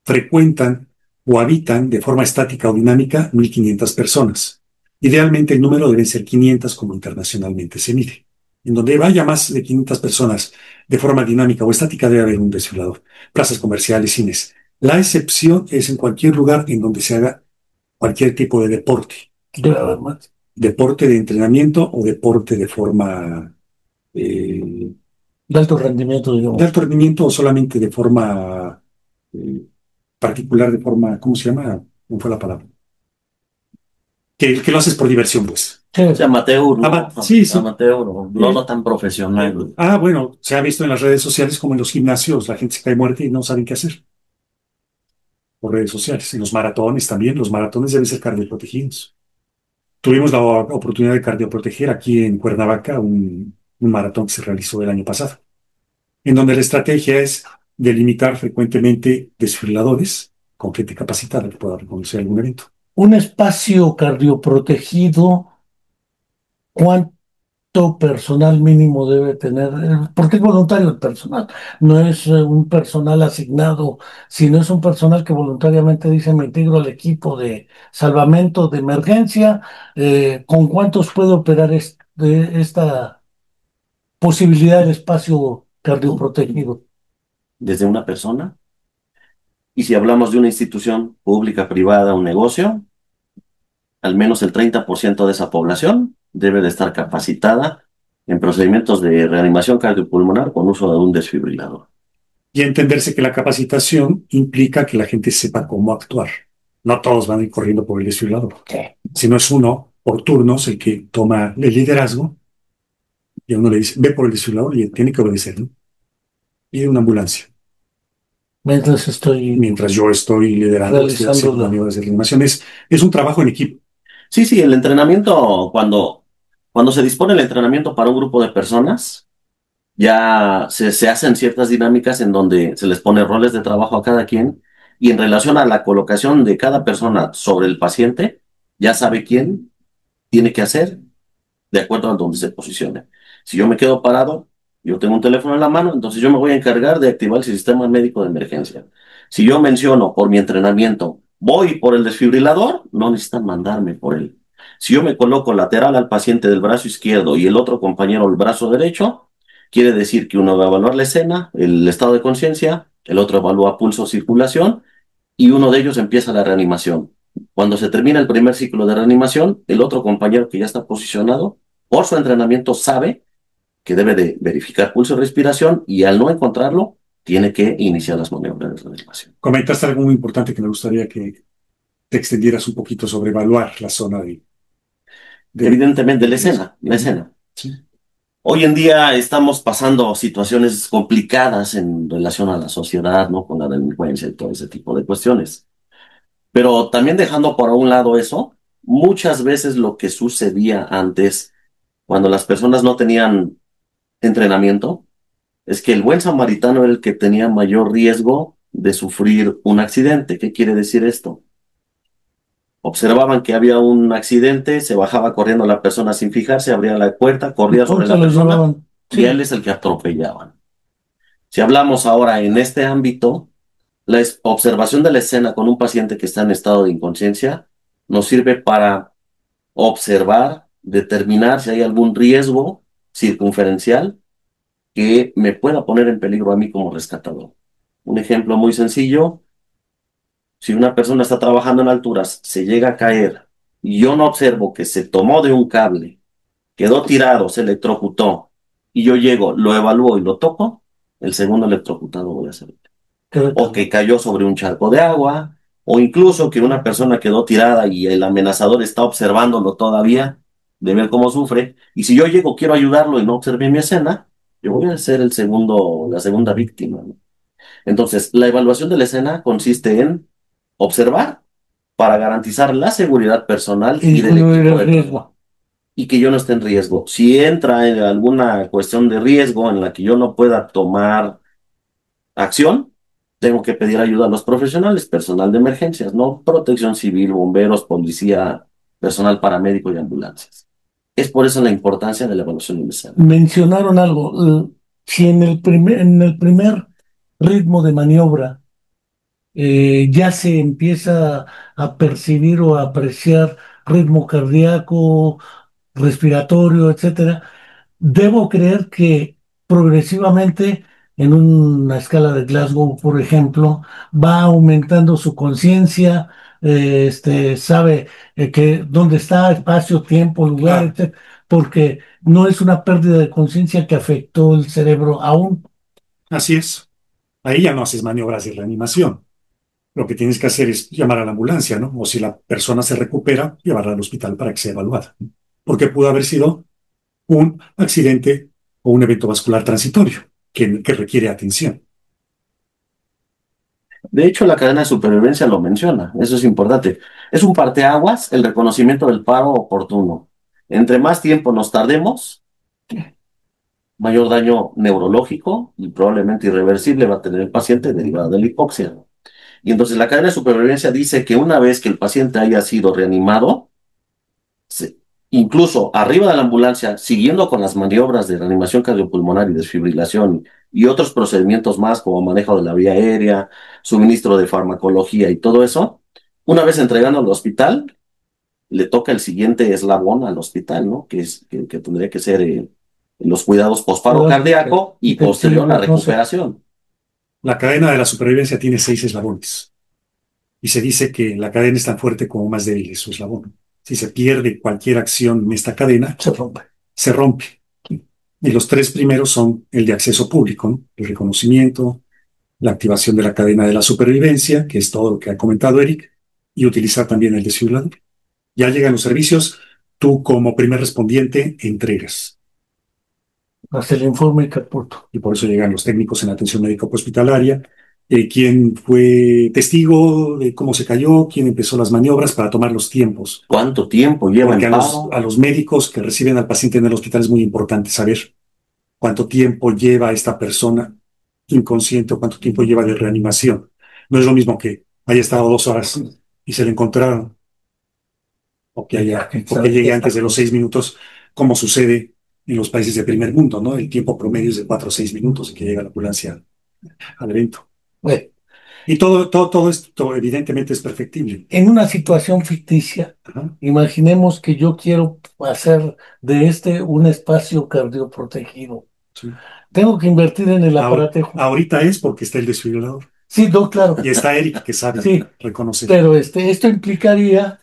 frecuentan o habitan de forma estática o dinámica 1.500 personas. Idealmente el número debe ser 500 como internacionalmente se mide. En donde vaya más de 500 personas de forma dinámica o estática debe haber un desfibrilador. Plazas comerciales, cines. La excepción es en cualquier lugar en donde se haga cualquier tipo de deporte. Debe haber más. Deporte de entrenamiento o deporte de forma eh, De alto rendimiento, digamos. de alto rendimiento o solamente de forma eh, particular, de forma, ¿cómo se llama? ¿Cómo fue la palabra? Que lo haces por diversión, pues. Sí, O sea, amateur, ¿no? Sí, sí. Amateur, no tan profesional. Bueno, se ha visto en las redes sociales como en los gimnasios, la gente se cae muerta y no saben qué hacer. Por redes sociales. En los maratones también, los maratones deben ser cardioprotegidos. Tuvimos la oportunidad de cardioproteger aquí en Cuernavaca un maratón que se realizó el año pasado, en donde la estrategia es delimitar frecuentemente desfibriladores con gente capacitada que pueda reconocer algún evento. un espacio cardioprotegido, ¿cuánto personal mínimo debe tener? Porque es voluntario el personal, no es un personal asignado, sino es un personal que voluntariamente dice me integro al equipo de salvamento de emergencia. ¿Con cuántos puede operar esta posibilidad de espacio cardioprotegido? Desde una persona. Y si hablamos de una institución pública, privada, un negocio, al menos el 30% de esa población debe de estar capacitada en procedimientos de reanimación cardiopulmonar con uso de un desfibrilador. Y entenderse que la capacitación implica que la gente sepa cómo actuar. No todos van a ir corriendo por el desfibrilador. Si no es uno por turnos el que toma el liderazgo, y a uno le dice, ve por el desfibrilador y tiene que obedecer, ¿no? Y una ambulancia. Mientras yo estoy liderando, estoy haciendo maniobras de reanimación. Es un trabajo en equipo. Sí, el entrenamiento, cuando se dispone el entrenamiento para un grupo de personas, ya se hacen ciertas dinámicas en donde se les pone roles de trabajo a cada quien y en relación a la colocación de cada persona sobre el paciente, ya sabe quién tiene que hacer de acuerdo a donde se posicione. Si yo me quedo parado, yo tengo un teléfono en la mano, entonces yo me voy a encargar de activar el sistema médico de emergencia. Si yo menciono por mi entrenamiento, voy por el desfibrilador, no necesitan mandarme por él. Si yo me coloco lateral al paciente del brazo izquierdo y el otro compañero el brazo derecho, quiere decir que uno va a evaluar la escena, el estado de conciencia, el otro evalúa pulso, circulación y uno de ellos empieza la reanimación. Cuando se termina el primer ciclo de reanimación, el otro compañero que ya está posicionado, por su entrenamiento, sabe que debe de verificar pulso y respiración y al no encontrarlo, tiene que iniciar las maniobras de reanimación. Comentaste algo muy importante que me gustaría que te extendieras un poquito sobre evaluar la zona de Evidentemente, la escena. Sí. Hoy en día estamos pasando situaciones complicadas en relación a la sociedad, ¿no? Con la delincuencia y todo ese tipo de cuestiones. Pero también dejando por un lado eso, muchas veces lo que sucedía antes, cuando las personas no tenían entrenamiento, es que el buen samaritano era el que tenía mayor riesgo de sufrir un accidente. ¿Qué quiere decir esto? Observaban que había un accidente, se bajaba corriendo la persona sin fijarse, abría la puerta, corría sobre Ahorita la lo persona llevaban. y a él Sí, es el que atropellaban. Si hablamos ahora en este ámbito, la observación de la escena con un paciente que está en estado de inconsciencia nos sirve para observar, determinar si hay algún riesgo circunferencial que me pueda poner en peligro a mí como rescatador. Un ejemplo muy sencillo, si una persona está trabajando en alturas, se llega a caer y yo no observo que se tomó de un cable, quedó tirado, se electrocutó y yo llego, lo evalúo y lo toco, el segundo electrocutado voy a ser. O correcto. que cayó sobre un charco de agua, o incluso que una persona quedó tirada y el amenazador está observándolo todavía, de ver cómo sufre, y si yo llego, quiero ayudarlo y no observé mi escena, yo voy a ser el segundo, la segunda víctima, ¿no? Entonces, la evaluación de la escena consiste en observar para garantizar la seguridad personal Y y del disminuir equipo el de trabajo riesgo. y que yo no esté en riesgo. Si entra en alguna cuestión de riesgo en la que yo no pueda tomar acción, tengo que pedir ayuda a los profesionales, personal de emergencias, ¿no? Protección civil, bomberos, policía, personal paramédico y ambulancias. Es por eso la importancia de la evaluación inicial. Mencionaron algo. Si en el primer ritmo de maniobra ya se empieza a percibir o a apreciar ritmo cardíaco, respiratorio, etcétera, debo creer que progresivamente, en una escala de Glasgow, por ejemplo, va aumentando su conciencia, sabe que dónde está, espacio, tiempo, lugar, Claro, etcétera, porque no es una pérdida de conciencia que afectó el cerebro aún. así es. Ahí ya no haces maniobras de reanimación. Lo que tienes que hacer es llamar a la ambulancia, ¿no? O si la persona se recupera, llevarla al hospital para que sea evaluada. Porque pudo haber sido un accidente o un evento vascular transitorio que requiere atención. De hecho, la cadena de supervivencia lo menciona, eso es importante. Es un parteaguas el reconocimiento del paro oportuno. Entre más tiempo nos tardemos, mayor daño neurológico y probablemente irreversible va a tener el paciente derivado de la hipoxia. Y entonces la cadena de supervivencia dice que una vez que el paciente haya sido reanimado, se- incluso arriba de la ambulancia, siguiendo con las maniobras de reanimación cardiopulmonar y desfibrilación y otros procedimientos más como manejo de la vía aérea, suministro de farmacología y todo eso, una vez entregando al hospital, le toca el siguiente eslabón al hospital, ¿no? Que tendría que ser los cuidados posparo cardíaco y posterior la Intensivo, no sé. recuperación. La cadena de la supervivencia tiene 6 eslabones y se dice que la cadena es tan fuerte como más débil es su eslabón. Si se pierde cualquier acción en esta cadena, Se rompe. se rompe. Y los 3 primeros son el de acceso público, ¿no? El reconocimiento, la activación de la cadena de la supervivencia, que es todo lo que ha comentado Eric, y utilizar también el desfibrilador. Ya llegan los servicios, tú como primer respondiente entregas. Hasta el informe que aporto. Y por eso llegan los técnicos en la atención médica hospitalaria, quién fue testigo de cómo se cayó, quién empezó las maniobras para tomar los tiempos. ¿Cuánto tiempo lleva Porque en a paro? los médicos que reciben al paciente en el hospital es muy importante saber cuánto tiempo lleva esta persona inconsciente o cuánto tiempo lleva de reanimación. No es lo mismo que haya estado 2 horas y se le encontraron, o que llegue antes de los 6 minutos, como sucede en los países de primer mundo, ¿no? El tiempo promedio es de 4 o 6 minutos que llega la ambulancia al evento. Bueno, Y todo esto evidentemente es perfectible. en una situación ficticia, Ajá, imaginemos que yo quiero hacer de este un espacio cardioprotegido. sí. Tengo que invertir en el Ahor- aparatejo. Ahorita es porque está el desfibrilador. Sí, no, claro. Y está Eric que sabe Sí, reconocer. pero esto implicaría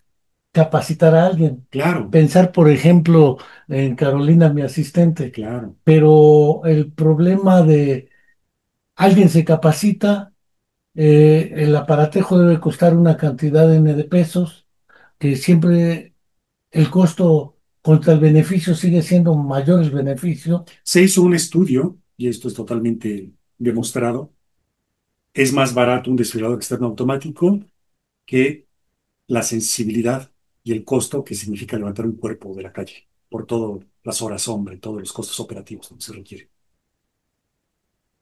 capacitar a alguien. Claro, Pensar, por ejemplo, en Carolina, mi asistente, claro. pero el problema de alguien se capacita, el aparatejo debe costar una cantidad N de pesos, que siempre el costo contra el beneficio sigue siendo mayor el beneficio. Se hizo un estudio, y esto es totalmente demostrado, es más barato un desfibrilador externo automático que la sensibilidad y el costo que significa levantar un cuerpo de la calle, por todas las horas hombre, todos los costos operativos que se requiere.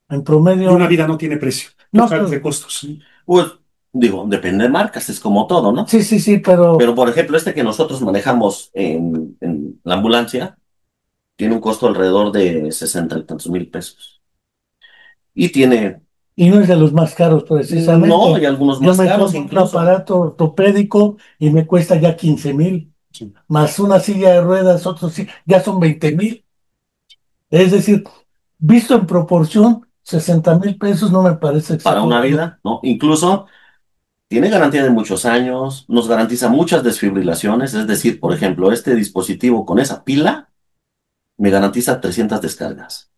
En Y una promedio, vida no tiene precio, no, total de costos. ¿Sí? Pues, digo, depende de marcas, es como todo, ¿no? sí, sí, sí, pero Pero, por ejemplo, este que nosotros manejamos en la ambulancia tiene un costo alrededor de 60 y tantos mil pesos. Y tiene, y no es de los más caros no, precisamente. hay algunos Yo más me caros compro un incluso. aparato ortopédico y me cuesta ya 15,000, Sí. más una silla de ruedas, otros sí, ya son 20,000. Es decir, visto en proporción, 60,000 pesos no me parece Para una exagerado. vida, ¿no? Incluso tiene garantía de muchos años, nos garantiza muchas desfibrilaciones, es decir, por ejemplo, este dispositivo con esa pila me garantiza 300 descargas.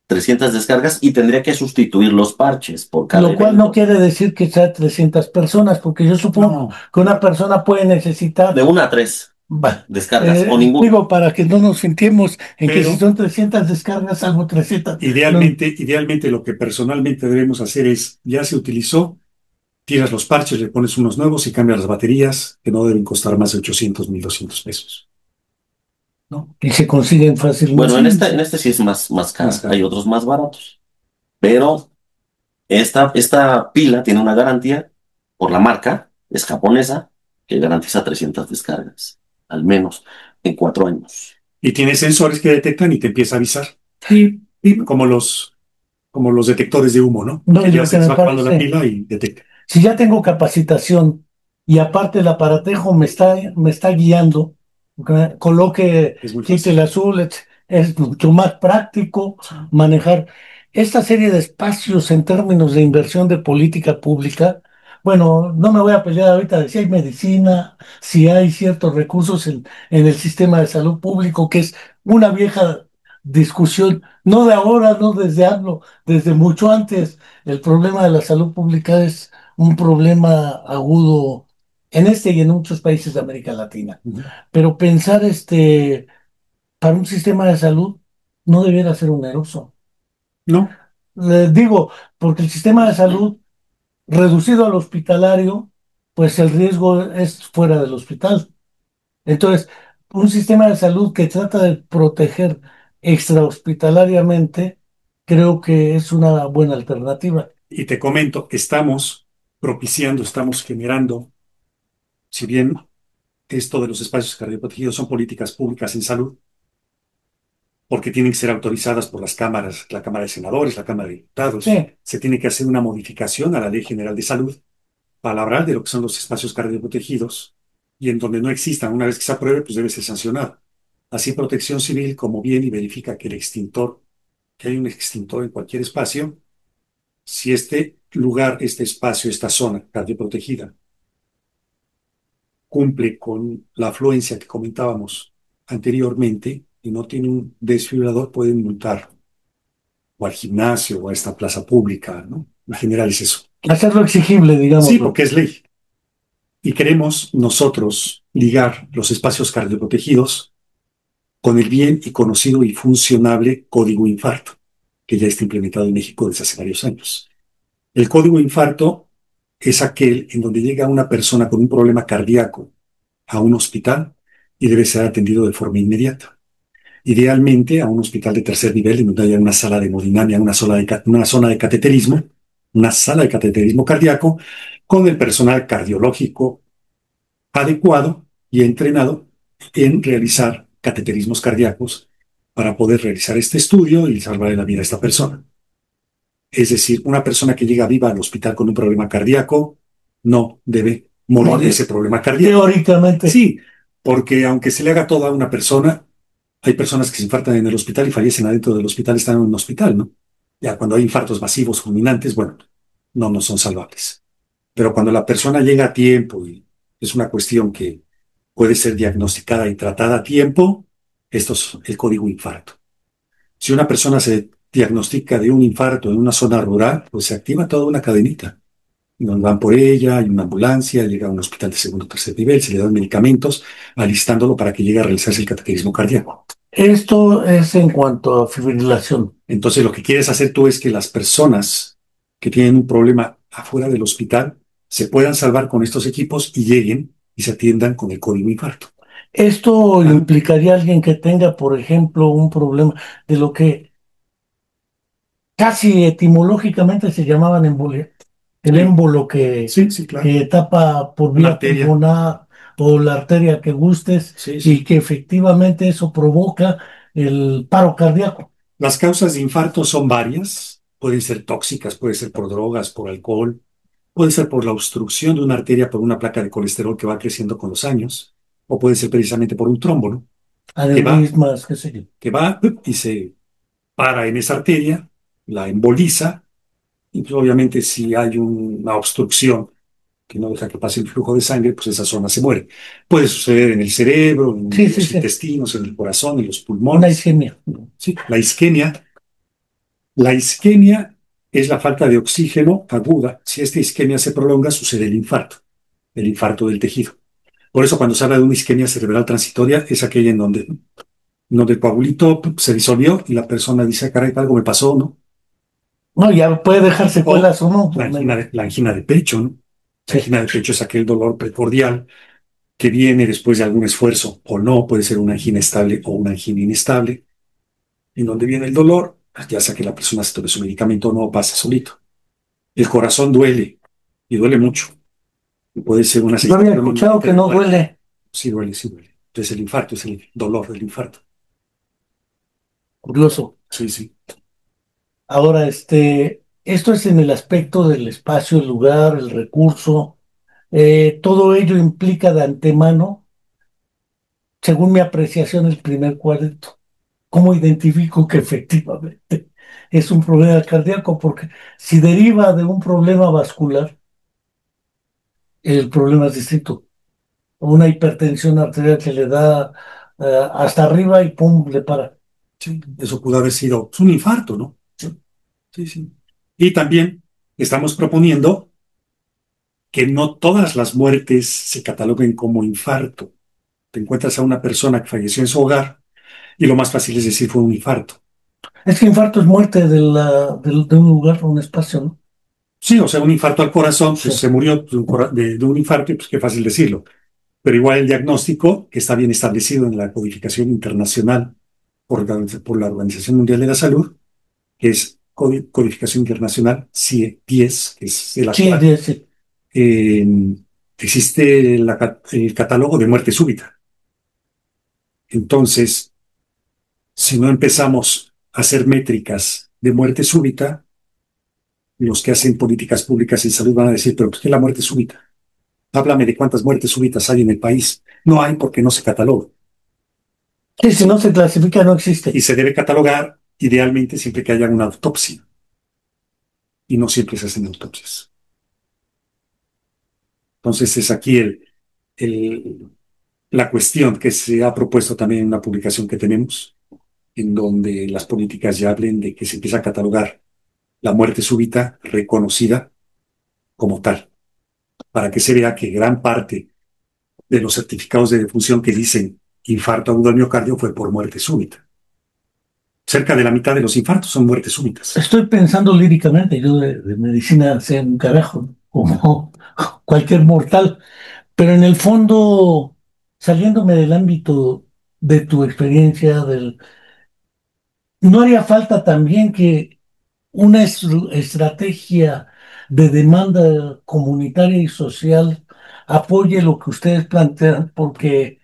300 descargas y tendría que sustituir los parches por cada Lo cual no evento. quiere decir que sea 300 personas, porque yo supongo No, que una persona puede necesitar, De 1 a 3 va, descargas o ninguna. digo, para que no nos sintamos en que si pero son 300 descargas, algo 300. No, idealmente lo que personalmente debemos hacer es, ya se utilizó, tiras los parches, le pones unos nuevos y cambias las baterías, que no deben costar más de 800, 1,200 pesos. no, y se consiguen Bueno, fácilmente. en este sí es más Más caro, hay caro. otros más baratos, pero esta pila tiene una garantía por la marca, es japonesa, que garantiza 300 descargas, al menos en 4 años. Y tiene sensores que detectan y te empieza a avisar, Sí, y como los detectores de humo, ¿no? no, Que y ya lo que se me va acabando la parece, pila y detecta. si ya tengo capacitación y aparte el aparatejo me está guiando, coloque, Es muy quite fácil. el azul, es mucho más práctico manejar esta serie de espacios en términos de inversión de política pública. Bueno, no me voy a pelear ahorita de si hay medicina, si hay ciertos recursos en el sistema de salud público, que es una vieja discusión, no de ahora, no desde hablo, desde mucho antes. El problema de la salud pública es un problema agudo en este y en muchos países de América Latina. Ujú. Pero pensar para un sistema de salud no debiera ser oneroso. No, Digo, porque el sistema de salud reducido al hospitalario, pues el riesgo es fuera del hospital. Entonces, un sistema de salud que trata de proteger extrahospitalariamente, creo que es una buena alternativa. y te comento, estamos propiciando, estamos generando, si bien esto de los espacios cardioprotegidos son políticas públicas en salud, porque tienen que ser autorizadas por las cámaras, la Cámara de Senadores, la Cámara de Diputados, Sí, se tiene que hacer una modificación a la Ley General de Salud para hablar de lo que son los espacios cardioprotegidos y en donde no existan, una vez que se apruebe, pues debe ser sancionado. Así Protección Civil, como bien y verifica que el extintor, que hay un extintor en cualquier espacio, si este lugar, este espacio, esta zona cardioprotegida cumple con la afluencia que comentábamos anteriormente y no tiene un desfibrilador, pueden multar o al gimnasio o a esta plaza pública, ¿no? En general es eso. hacerlo exigible, Sí, digámoslo. porque es ley. Y queremos nosotros ligar los espacios cardioprotegidos con el bien y conocido y funcionable código infarto, que ya está implementado en México desde hace varios años. El código infarto es aquel en donde llega una persona con un problema cardíaco a un hospital y debe ser atendido de forma inmediata. Idealmente a un hospital de tercer nivel en donde haya una sala de hemodinamia, una zona de cateterismo, una sala de cateterismo cardíaco con el personal cardiológico adecuado y entrenado en realizar cateterismos cardíacos para poder realizar este estudio y salvar la vida a esta persona. Es decir, una persona que llega viva al hospital con un problema cardíaco no debe morir de Morir. ese problema cardíaco. Teóricamente, Sí, porque aunque se le haga todo a una persona, hay personas que se infartan en el hospital y fallecen adentro del hospital, están en un hospital, ¿no? Ya cuando hay infartos masivos, fulminantes, bueno, no son salvables. Pero cuando la persona llega a tiempo y es una cuestión que puede ser diagnosticada y tratada a tiempo, esto es el código infarto. Si una persona se diagnostica de un infarto en una zona rural, pues se activa toda una cadenita. Nos van por ella, hay una ambulancia, llega a un hospital de segundo o tercer nivel, se le dan medicamentos, alistándolo para que llegue a realizarse el cateterismo cardíaco. Esto es en cuanto a fibrilación. Entonces, lo que quieres hacer tú es que las personas que tienen un problema afuera del hospital se puedan salvar con estos equipos y lleguen y se atiendan con el código infarto. Esto Ajá. implicaría a alguien que tenga, por ejemplo, un problema de lo que casi etimológicamente se llamaban embolia. El Sí, émbolo que, sí, sí, claro. que tapa por Una vía arteria. pulmonar o la arteria que gustes Sí, y sí. que efectivamente eso provoca el paro cardíaco. Las causas de infarto son varias. Pueden ser tóxicas, puede ser por drogas, por alcohol, puede ser por la obstrucción de una arteria por una placa de colesterol que va creciendo con los años, o puede ser precisamente por un trombo, ¿no? Que va, Aneurismas, qué sé yo. que va y se para en esa arteria, la emboliza, y pues obviamente si hay una obstrucción que no deja que pase el flujo de sangre, pues esa zona se muere. Puede suceder en el cerebro, en Sí, sí, los sí. intestinos, en el corazón, en los Una pulmones. isquemia. Sí, la isquemia. La isquemia es la falta de oxígeno aguda. Si esta isquemia se prolonga, sucede el infarto del tejido. Por eso cuando se habla de una isquemia cerebral transitoria, es aquella en donde el coagulito se disolvió y la persona dice, "Ah, caray, algo me pasó, ¿no?" No, ya puede dejar O secuelas o no. la angina de pecho, ¿no? La Sí. angina de pecho es aquel dolor precordial que viene después de algún esfuerzo o no, puede ser una angina estable o una angina inestable, en donde viene el dolor, ya sea que la persona se tome su medicamento o no, pasa solito. El corazón duele y duele mucho. Y puede ser una Yo había sensación escuchado inminente que de no muerte. duele. Sí duele, sí duele. Entonces el infarto es el dolor del infarto. Curioso. Sí, sí. Ahora, esto es en el aspecto del espacio, el lugar, el recurso. Todo ello implica de antemano, según mi apreciación, el primer cuadrito. ¿Cómo identifico que efectivamente es un problema cardíaco? Porque si deriva de un problema vascular, el problema es distinto. Una hipertensión arterial que le da hasta arriba y pum, le para. Sí, eso pudo haber sido pues, un infarto, ¿no? Sí, sí. Y también estamos proponiendo que no todas las muertes se cataloguen como infarto. Te encuentras a una persona que falleció en su hogar y lo más fácil es decir fue un infarto. Es que infarto es muerte de un lugar, un espacio, ¿no? Sí, o sea, un infarto al corazón, Sí. pues se murió de un infarto, y pues qué fácil decirlo. Pero igual el diagnóstico, que está bien establecido en la codificación internacional por la Organización Mundial de la Salud, que es Codificación Internacional CIE 10, que es el Sí, actual, sí. eh, existe el catálogo de muerte súbita. Entonces, si no empezamos a hacer métricas de muerte súbita, los que hacen políticas públicas en salud van a decir, pero ¿por qué la muerte súbita? Háblame de cuántas muertes súbitas hay en el país. No hay porque no se cataloga. Sí, si no se clasifica, no Y existe. se debe catalogar idealmente siempre que haya una autopsia. Y no siempre se hacen autopsias. Entonces es aquí el- la cuestión que se ha propuesto también en una publicación que tenemos, en donde las políticas ya hablen de que se empieza a catalogar la muerte súbita reconocida como tal, para que se vea que gran parte de los certificados de defunción que dicen infarto agudo al miocardio fue por muerte súbita. Cerca de la mitad de los infartos son muertes súbitas. Estoy pensando líricamente, yo de medicina sé un carajo, ¿no? Como cualquier mortal, pero en el fondo, saliéndome del ámbito de tu experiencia, ¿no haría falta también que una estrategia de demanda comunitaria y social apoye lo que ustedes plantean? Porque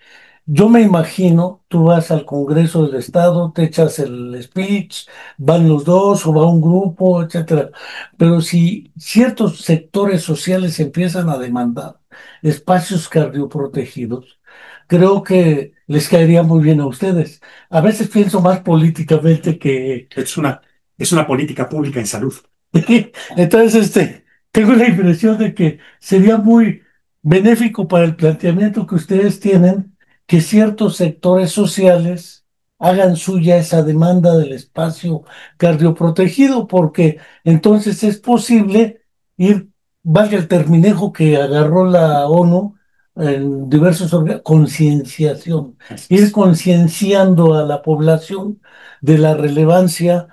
yo me imagino, tú vas al Congreso del Estado, te echas el speech, van los dos o va un grupo, etcétera. Pero si ciertos sectores sociales empiezan a demandar espacios cardioprotegidos, creo que les caería muy bien a ustedes. A veces pienso más políticamente que Es una política pública en salud. entonces, tengo la impresión de que sería muy benéfico para el planteamiento que ustedes tienen que ciertos sectores sociales hagan suya esa demanda del espacio cardioprotegido, porque entonces es posible ir valga el terminejo que agarró la ONU en diversos concienciación, ir concienciando a la población de la relevancia.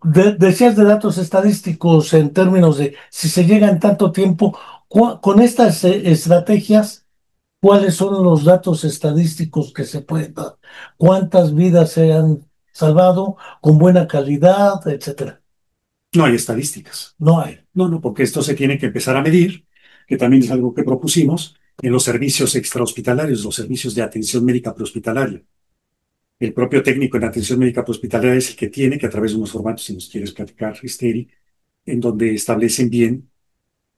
Decías de datos estadísticos en términos de si se llega en tanto tiempo, con estas estrategias, ¿cuáles son los datos estadísticos que se pueden dar? ¿Cuántas vidas se han salvado con buena calidad, etcétera? No hay estadísticas. No hay. No, no, porque esto se tiene que empezar a medir, que también es algo que propusimos en los servicios extrahospitalarios, los servicios de atención médica prehospitalaria. El propio técnico en atención médica prehospitalaria es el que tiene que, a través de unos formatos, si nos quieres platicar, Esteri, en donde establecen bien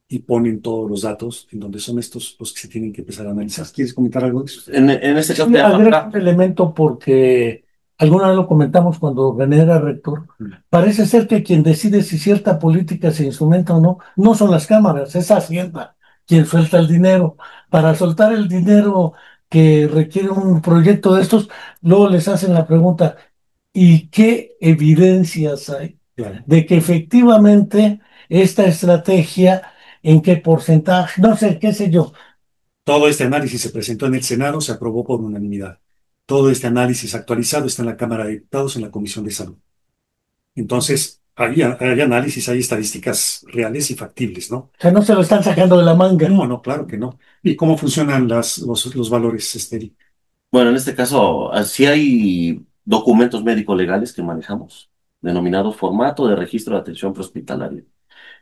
y ponen todos los datos, en donde son estos los que se tienen que empezar a analizar. ¿Quieres comentar algo de eso? En este caso, Sí, agrego un elemento porque alguna vez lo comentamos cuando René era rector. Parece ser que quien decide si cierta política se instrumenta o no, no son las cámaras, es Hacienda quien suelta el dinero. Para soltar el dinero que requiere un proyecto de estos, luego les hacen la pregunta, ¿y qué evidencias hay Claro. de que efectivamente esta estrategia, en qué porcentaje, no sé, qué sé yo? Todo este análisis se presentó en el Senado, se aprobó por unanimidad. Todo este análisis actualizado está en la Cámara de Diputados, en la Comisión de Salud. Entonces, hay análisis, hay estadísticas reales y factibles, ¿no? O sea, no se lo están sacando de la manga. No, no, claro que no. ¿Y cómo funcionan los valores, Esteri? Bueno, en este caso, sí hay documentos médico-legales que manejamos, denominado formato de registro de atención prehospitalaria.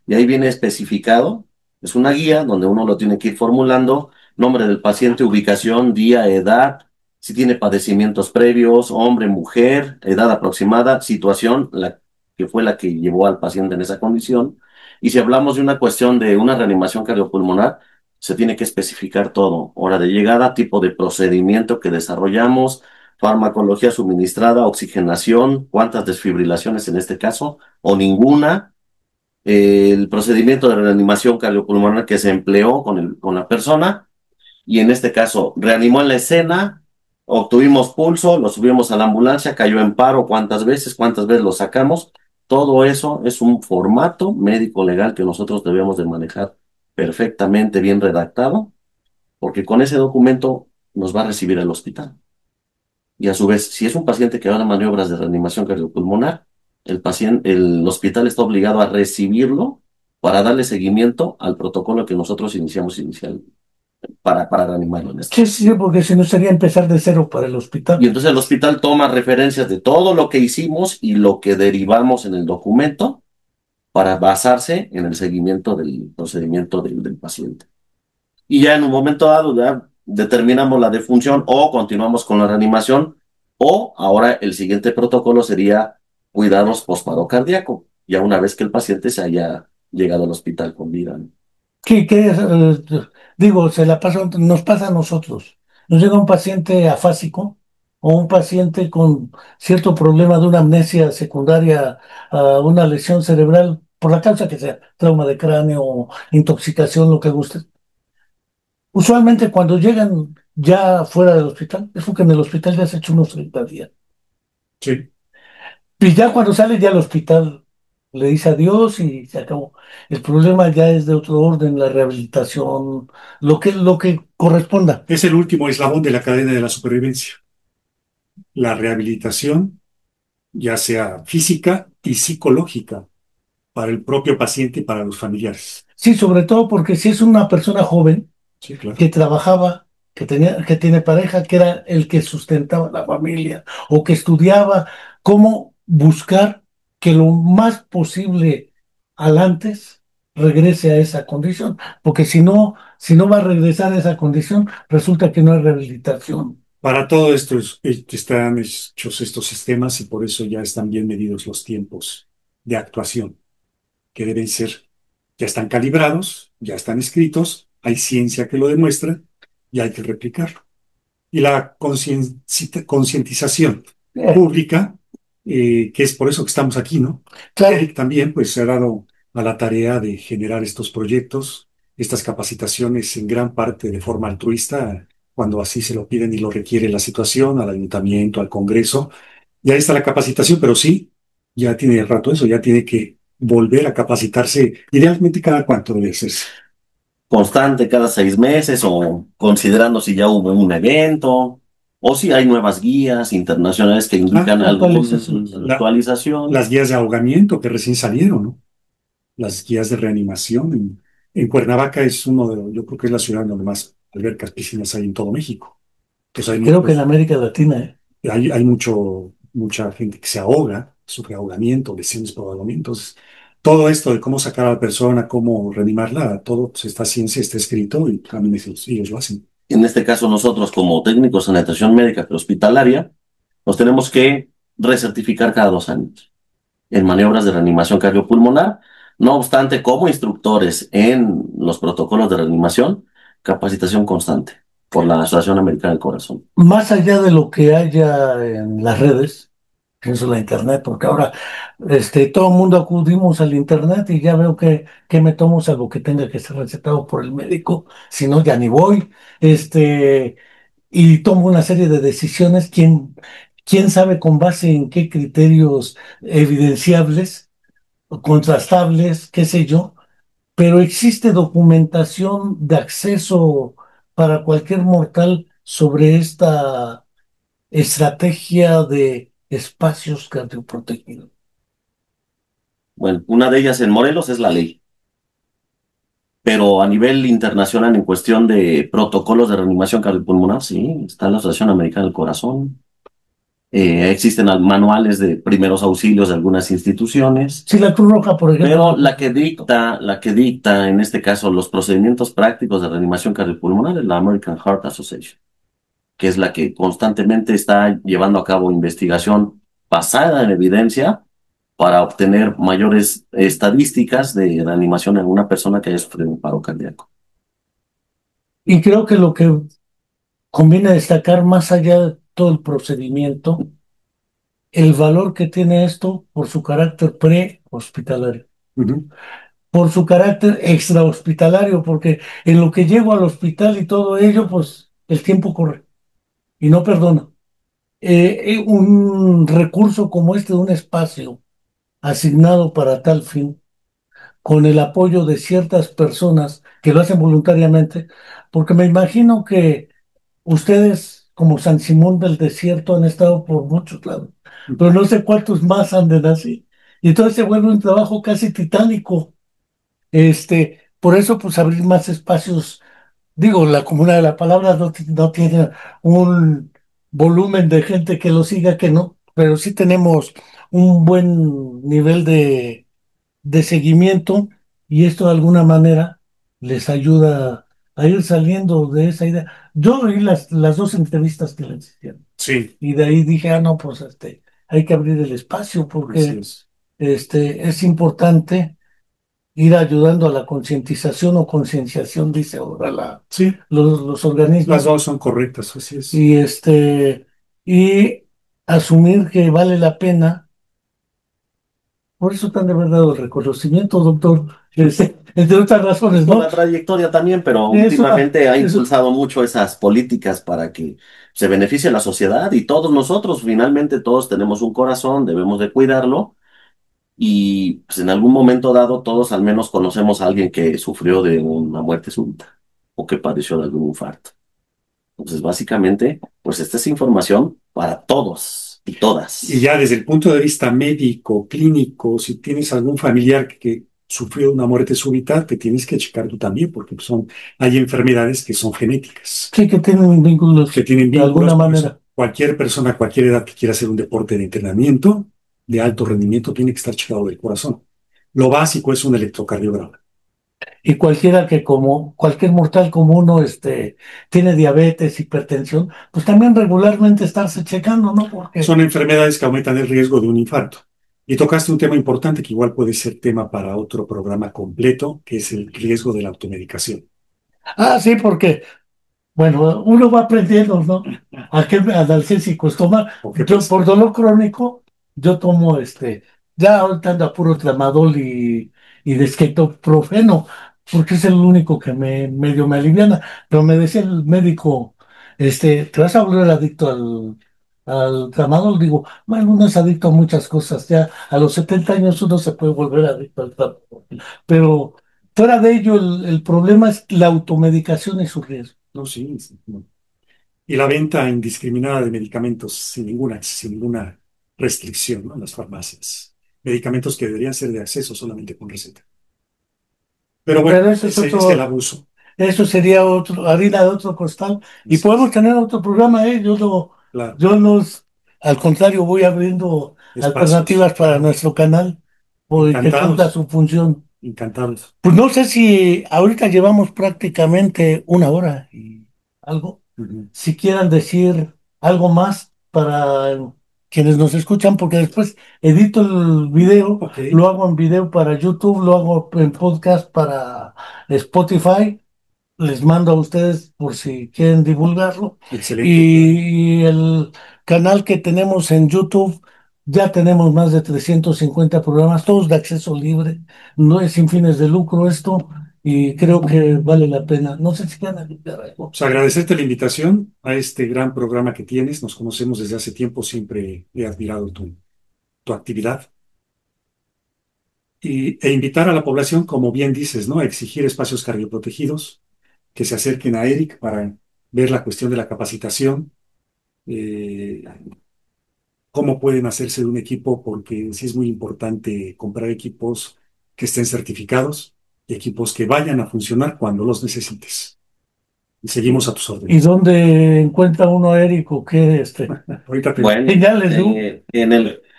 Y ahí viene especificado, es una guía donde uno lo tiene que ir formulando, nombre del paciente, ubicación, día, edad, si tiene padecimientos previos, hombre, mujer, edad aproximada, situación, la que fue la que llevó al paciente en esa condición. Y si hablamos de una cuestión de una reanimación cardiopulmonar, se tiene que especificar todo, hora de llegada, tipo de procedimiento que desarrollamos, farmacología suministrada, oxigenación, cuántas desfibrilaciones en este caso, o ninguna, el procedimiento de reanimación cardiopulmonar que se empleó con la persona, y en este caso reanimó en la escena, obtuvimos pulso, lo subimos a la ambulancia, cayó en paro, cuántas veces lo sacamos. Todo eso es un formato médico legal que nosotros debemos de manejar perfectamente bien redactado, porque con ese documento nos va a recibir el hospital. Y a su vez, si es un paciente que haga maniobras de reanimación cardiopulmonar, el hospital está obligado a recibirlo para darle seguimiento al protocolo que nosotros iniciamos para reanimarlo en este. Sí, sí, porque si no sería empezar de cero para el hospital. Y entonces el hospital toma referencias de todo lo que hicimos y lo que derivamos en el documento para basarse en el seguimiento del procedimiento del paciente. Y ya en un momento dado ya determinamos la defunción o continuamos con la reanimación, o ahora el siguiente protocolo sería cuidados posparo cardíaco, ya una vez que el paciente se haya llegado al hospital con vida, ¿no? Digo, nos pasa a nosotros. Nos llega un paciente afásico o un paciente con cierto problema de una amnesia secundaria a una lesión cerebral, por la causa que sea, trauma de cráneo, intoxicación, lo que guste. Usualmente cuando llegan ya fuera del hospital, es porque en el hospital ya se ha hecho unos 30 días. Sí. Y ya cuando sale ya al hospital le dice adiós y se acabó. El problema ya es de otro orden, la rehabilitación, lo que corresponda. Es el último eslabón de la cadena de la supervivencia. La rehabilitación, ya sea física y psicológica, para el propio paciente y para los familiares. Sí, sobre todo porque si es una persona joven Sí, claro. que trabajaba, que tiene pareja, que era el que sustentaba la familia o que estudiaba, cómo buscar que lo más posible al antes regrese a esa condición, porque si no va a regresar a esa condición, resulta que no hay rehabilitación. Para todo esto están hechos estos sistemas y por eso ya están bien medidos los tiempos de actuación, que deben ser, ya están calibrados, ya están escritos, hay ciencia que lo demuestra y hay que replicarlo. Y la concientización pública, que es por eso que estamos aquí, ¿no? Claro. También pues se ha dado a la tarea de generar estos proyectos, estas capacitaciones en gran parte de forma altruista, cuando así se lo piden y lo requiere la situación, al ayuntamiento, al Congreso. Ya está la capacitación, pero sí, ya tiene rato eso, ya tiene que volver a capacitarse, idealmente cada cuánto debe hacerse. Constante cada 6 meses o considerando si ya hubo un evento o si hay nuevas guías internacionales que indican alguna Actualización. actualización. Las guías de ahogamiento que recién salieron, ¿no? Las guías de reanimación. En Cuernavaca es yo creo que es la ciudad donde más albercas, piscinas hay en todo México. Pues Creo que en América Latina, hay mucha gente que se ahoga, sufre ahogamiento, lesiones por ahogamiento. Entonces, todo esto de cómo sacar a la persona, cómo reanimarla, todo pues, esta ciencia está escrito y también ellos lo hacen. En este caso, nosotros como técnicos en atención médica prehospitalaria, nos tenemos que recertificar cada 2 años en maniobras de reanimación cardiopulmonar. No obstante, como instructores en los protocolos de reanimación, capacitación constante por la Asociación Americana del Corazón. más allá de lo que haya en las redes, pienso la internet, porque ahora todo el mundo acudimos al internet y ya veo que me tomo algo que tenga que ser recetado por el médico, si no, ya ni voy, y tomo una serie de decisiones, quién sabe con base en qué criterios evidenciables, o contrastables, qué sé yo, pero existe documentación de acceso para cualquier mortal sobre esta estrategia de espacios cardioprotegidos. Bueno, una de ellas en Morelos es la ley, pero a nivel internacional en cuestión de protocolos de reanimación cardiopulmonar, sí, está la Asociación Americana del Corazón. Existen manuales de primeros auxilios de algunas instituciones. Sí, la Cruz Roja, por ejemplo. Pero la que dicta en este caso los procedimientos prácticos de reanimación cardiopulmonar es la American Heart Association, que es la que constantemente está llevando a cabo investigación basada en evidencia para obtener mayores estadísticas de reanimación en una persona que haya sufrido un paro cardíaco. Y creo que lo que conviene destacar, más allá de todo el procedimiento, el valor que tiene esto por su carácter pre-hospitalario, Ujú. por su carácter extrahospitalario, porque en lo que llego al hospital y todo ello, pues el tiempo corre y no perdona. Un recurso como un espacio asignado para tal fin, con el apoyo de ciertas personas que lo hacen voluntariamente, porque me imagino que ustedes, como San Simón del Desierto, han estado por muchos lados, pero no sé cuántos más anden así. Y entonces se vuelve un trabajo casi titánico. Por eso, pues abrir más espacios. Digo, la Comuna de la Palabra no tiene un volumen de gente que lo siga, que no, pero sí tenemos un buen nivel de seguimiento y esto de alguna manera les ayuda a ir saliendo de esa idea. Yo oí las dos entrevistas que les hicieron Sí, y de ahí dije, no, pues hay que abrir el espacio así porque es. es importante ir ayudando a la concientización o concienciación, dice ahora Sí, los las organismos, dos son correctas, así es. y y asumir que vale la pena. Por eso tan de verdad el reconocimiento, doctor, entre otras razones, Por ¿no? la trayectoria también, pero Eso, últimamente ha eso, impulsado mucho esas políticas para que se beneficie la sociedad y todos nosotros, finalmente todos tenemos un corazón, debemos de cuidarlo y pues, en algún momento dado todos al menos conocemos a alguien que sufrió de una muerte súbita o que padeció de algún infarto. Entonces, básicamente, pues esta es información para todos y todas. Y ya desde el punto de vista médico, clínico, si tienes algún familiar que sufrió una muerte súbita, te tienes que checar tú también, porque hay enfermedades que son genéticas, sí que tienen vínculos que tienen de vínculos. alguna Por eso, manera. cualquier persona a cualquier edad que quiera hacer un deporte de entrenamiento de alto rendimiento tiene que estar checado del corazón. Lo básico es un electrocardiograma. Y cualquiera que como cualquier mortal como uno tiene diabetes, hipertensión, pues también regularmente estarse checando, ¿no? Porque Son enfermedades que aumentan el riesgo de un infarto. Y tocaste un tema importante que igual puede ser tema para otro programa completo, que es el riesgo de la automedicación. sí, porque bueno, uno va aprendiendo, ¿no? ¿A qué analgésicos tomar? Porque Yo, pues, por dolor crónico, yo tomo ya ahorita ando a puro tramadol y desquetoprofeno, porque es el único que medio me aliviana. Pero me decía el médico, te vas a volver adicto al tramadol, digo, bueno, uno es adicto a muchas cosas, ya a los 70 años uno se puede volver adicto al tramadol, pero fuera de ello el problema es la automedicación y su riesgo. No, sí, sí, no. Y la venta indiscriminada de medicamentos sin ninguna restricción, ¿no? En las farmacias. Medicamentos que deberían ser de acceso solamente con receta. Pero bueno, Pero eso es ese es el otro, abuso. eso sería otro, harina de otro costal. Y Así podemos es. tener otro programa, ¿eh? Claro, Yo los, al contrario, voy abriendo espacios, alternativas para claro. nuestro canal, porque cumpla Encantados, su función. encantados. Pues no sé si ahorita llevamos prácticamente una hora y algo. Ujú. Si quieran decir algo más para quienes nos escuchan, porque después edito el video, Ok, lo hago en video para YouTube, lo hago en podcast para Spotify, les mando a ustedes por si quieren divulgarlo. excelente, claro. Y el canal que tenemos en YouTube, ya tenemos más de 350 programas, todos de acceso libre, no es sin fines de lucro esto, y creo que vale la pena. No sé si quieren agregar algo. Pues agradecerte la invitación a este gran programa que tienes. Nos conocemos desde hace tiempo, siempre he admirado tu actividad. E invitar a la población, como bien dices, ¿no? A exigir espacios cardioprotegidos, que se acerquen a Eric para ver la cuestión de la capacitación, eh, cómo pueden hacerse de un equipo, porque sí es muy importante comprar equipos que estén certificados y equipos que vayan a funcionar cuando los necesites. Y seguimos a tus ¿Y órdenes. dónde encuentra uno a Eric o qué Ahorita te... Bueno, señales, ¿no?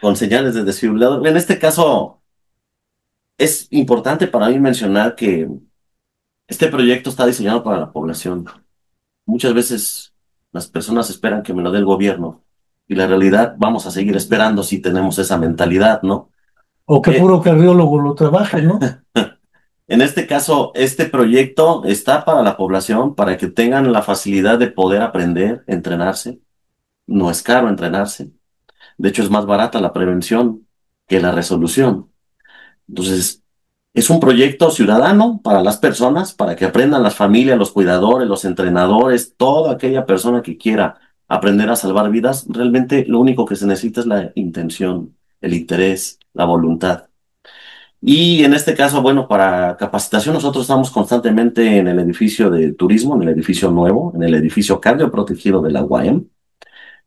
con señales de desfibrilador. En este caso, es importante para mí mencionar que este proyecto está diseñado para la población. Muchas veces las personas esperan que me lo dé el gobierno y la realidad vamos a seguir esperando si tenemos esa mentalidad, ¿no? O que Eh, puro cardiólogo lo trabaje, ¿no? en este caso, este proyecto está para la población, para que tengan la facilidad de poder aprender, entrenarse. No es caro entrenarse. De hecho, es más barata la prevención que la resolución. Entonces, es un proyecto ciudadano para las personas, para que aprendan las familias, los cuidadores, los entrenadores, toda aquella persona que quiera aprender a salvar vidas. Realmente lo único que se necesita es la intención, el interés, la voluntad. Y en este caso, bueno, para capacitación nosotros estamos constantemente en el edificio de turismo, en el edificio nuevo, en el edificio cardioprotegido de la UAM.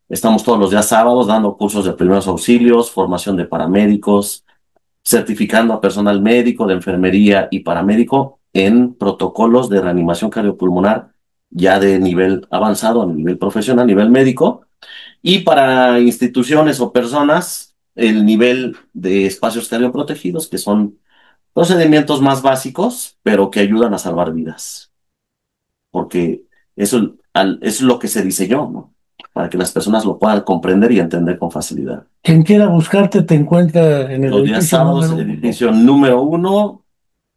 Estamos todos los días sábados dando cursos de primeros auxilios, formación de paramédicos, certificando a personal médico, de enfermería y paramédico en protocolos de reanimación cardiopulmonar ya de nivel avanzado, a nivel profesional, a nivel médico, y para instituciones o personas el nivel de espacios cardioprotegidos, que son procedimientos más básicos, pero que ayudan a salvar vidas, porque eso es lo que se diseñó, ¿no? Para que las personas lo puedan comprender y entender con facilidad. Quien quiera buscarte te encuentra en el Los días edificio sábados, número uno. edificio número 1,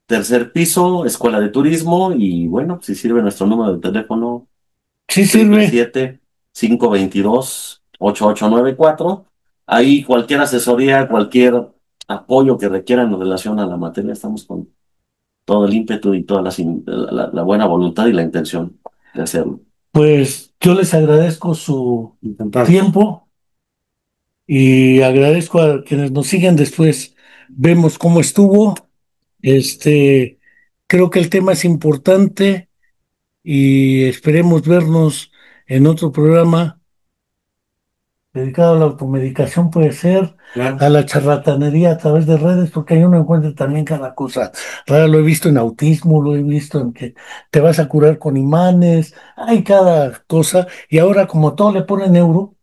tercer piso, escuela de turismo, y bueno, si sirve nuestro número de teléfono, Sí triple sirve. siete 522 8894. Ahí cualquier asesoría, cualquier apoyo que requieran en relación a la materia, estamos con todo el ímpetu y toda la buena voluntad y la intención de hacerlo. Pues yo les agradezco su Encantados. tiempo y agradezco a quienes nos siguen después. Vemos cómo estuvo. Este, creo que el tema es importante y esperemos vernos en otro programa dedicado a la automedicación, puede ser, Claro. a la charlatanería a través de redes, porque ahí uno encuentra también cada cosa rara. Lo he visto en autismo, lo he visto en que te vas a curar con imanes, hay cada cosa. Y ahora, como todo le pone neuro,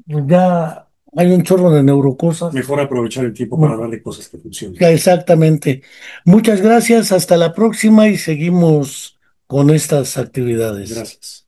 pues ya hay un chorro de neurocosas. Mejor aprovechar el tiempo para Bueno, darle cosas que funcionen. ya exactamente. Muchas gracias, hasta la próxima y seguimos con estas actividades. Gracias.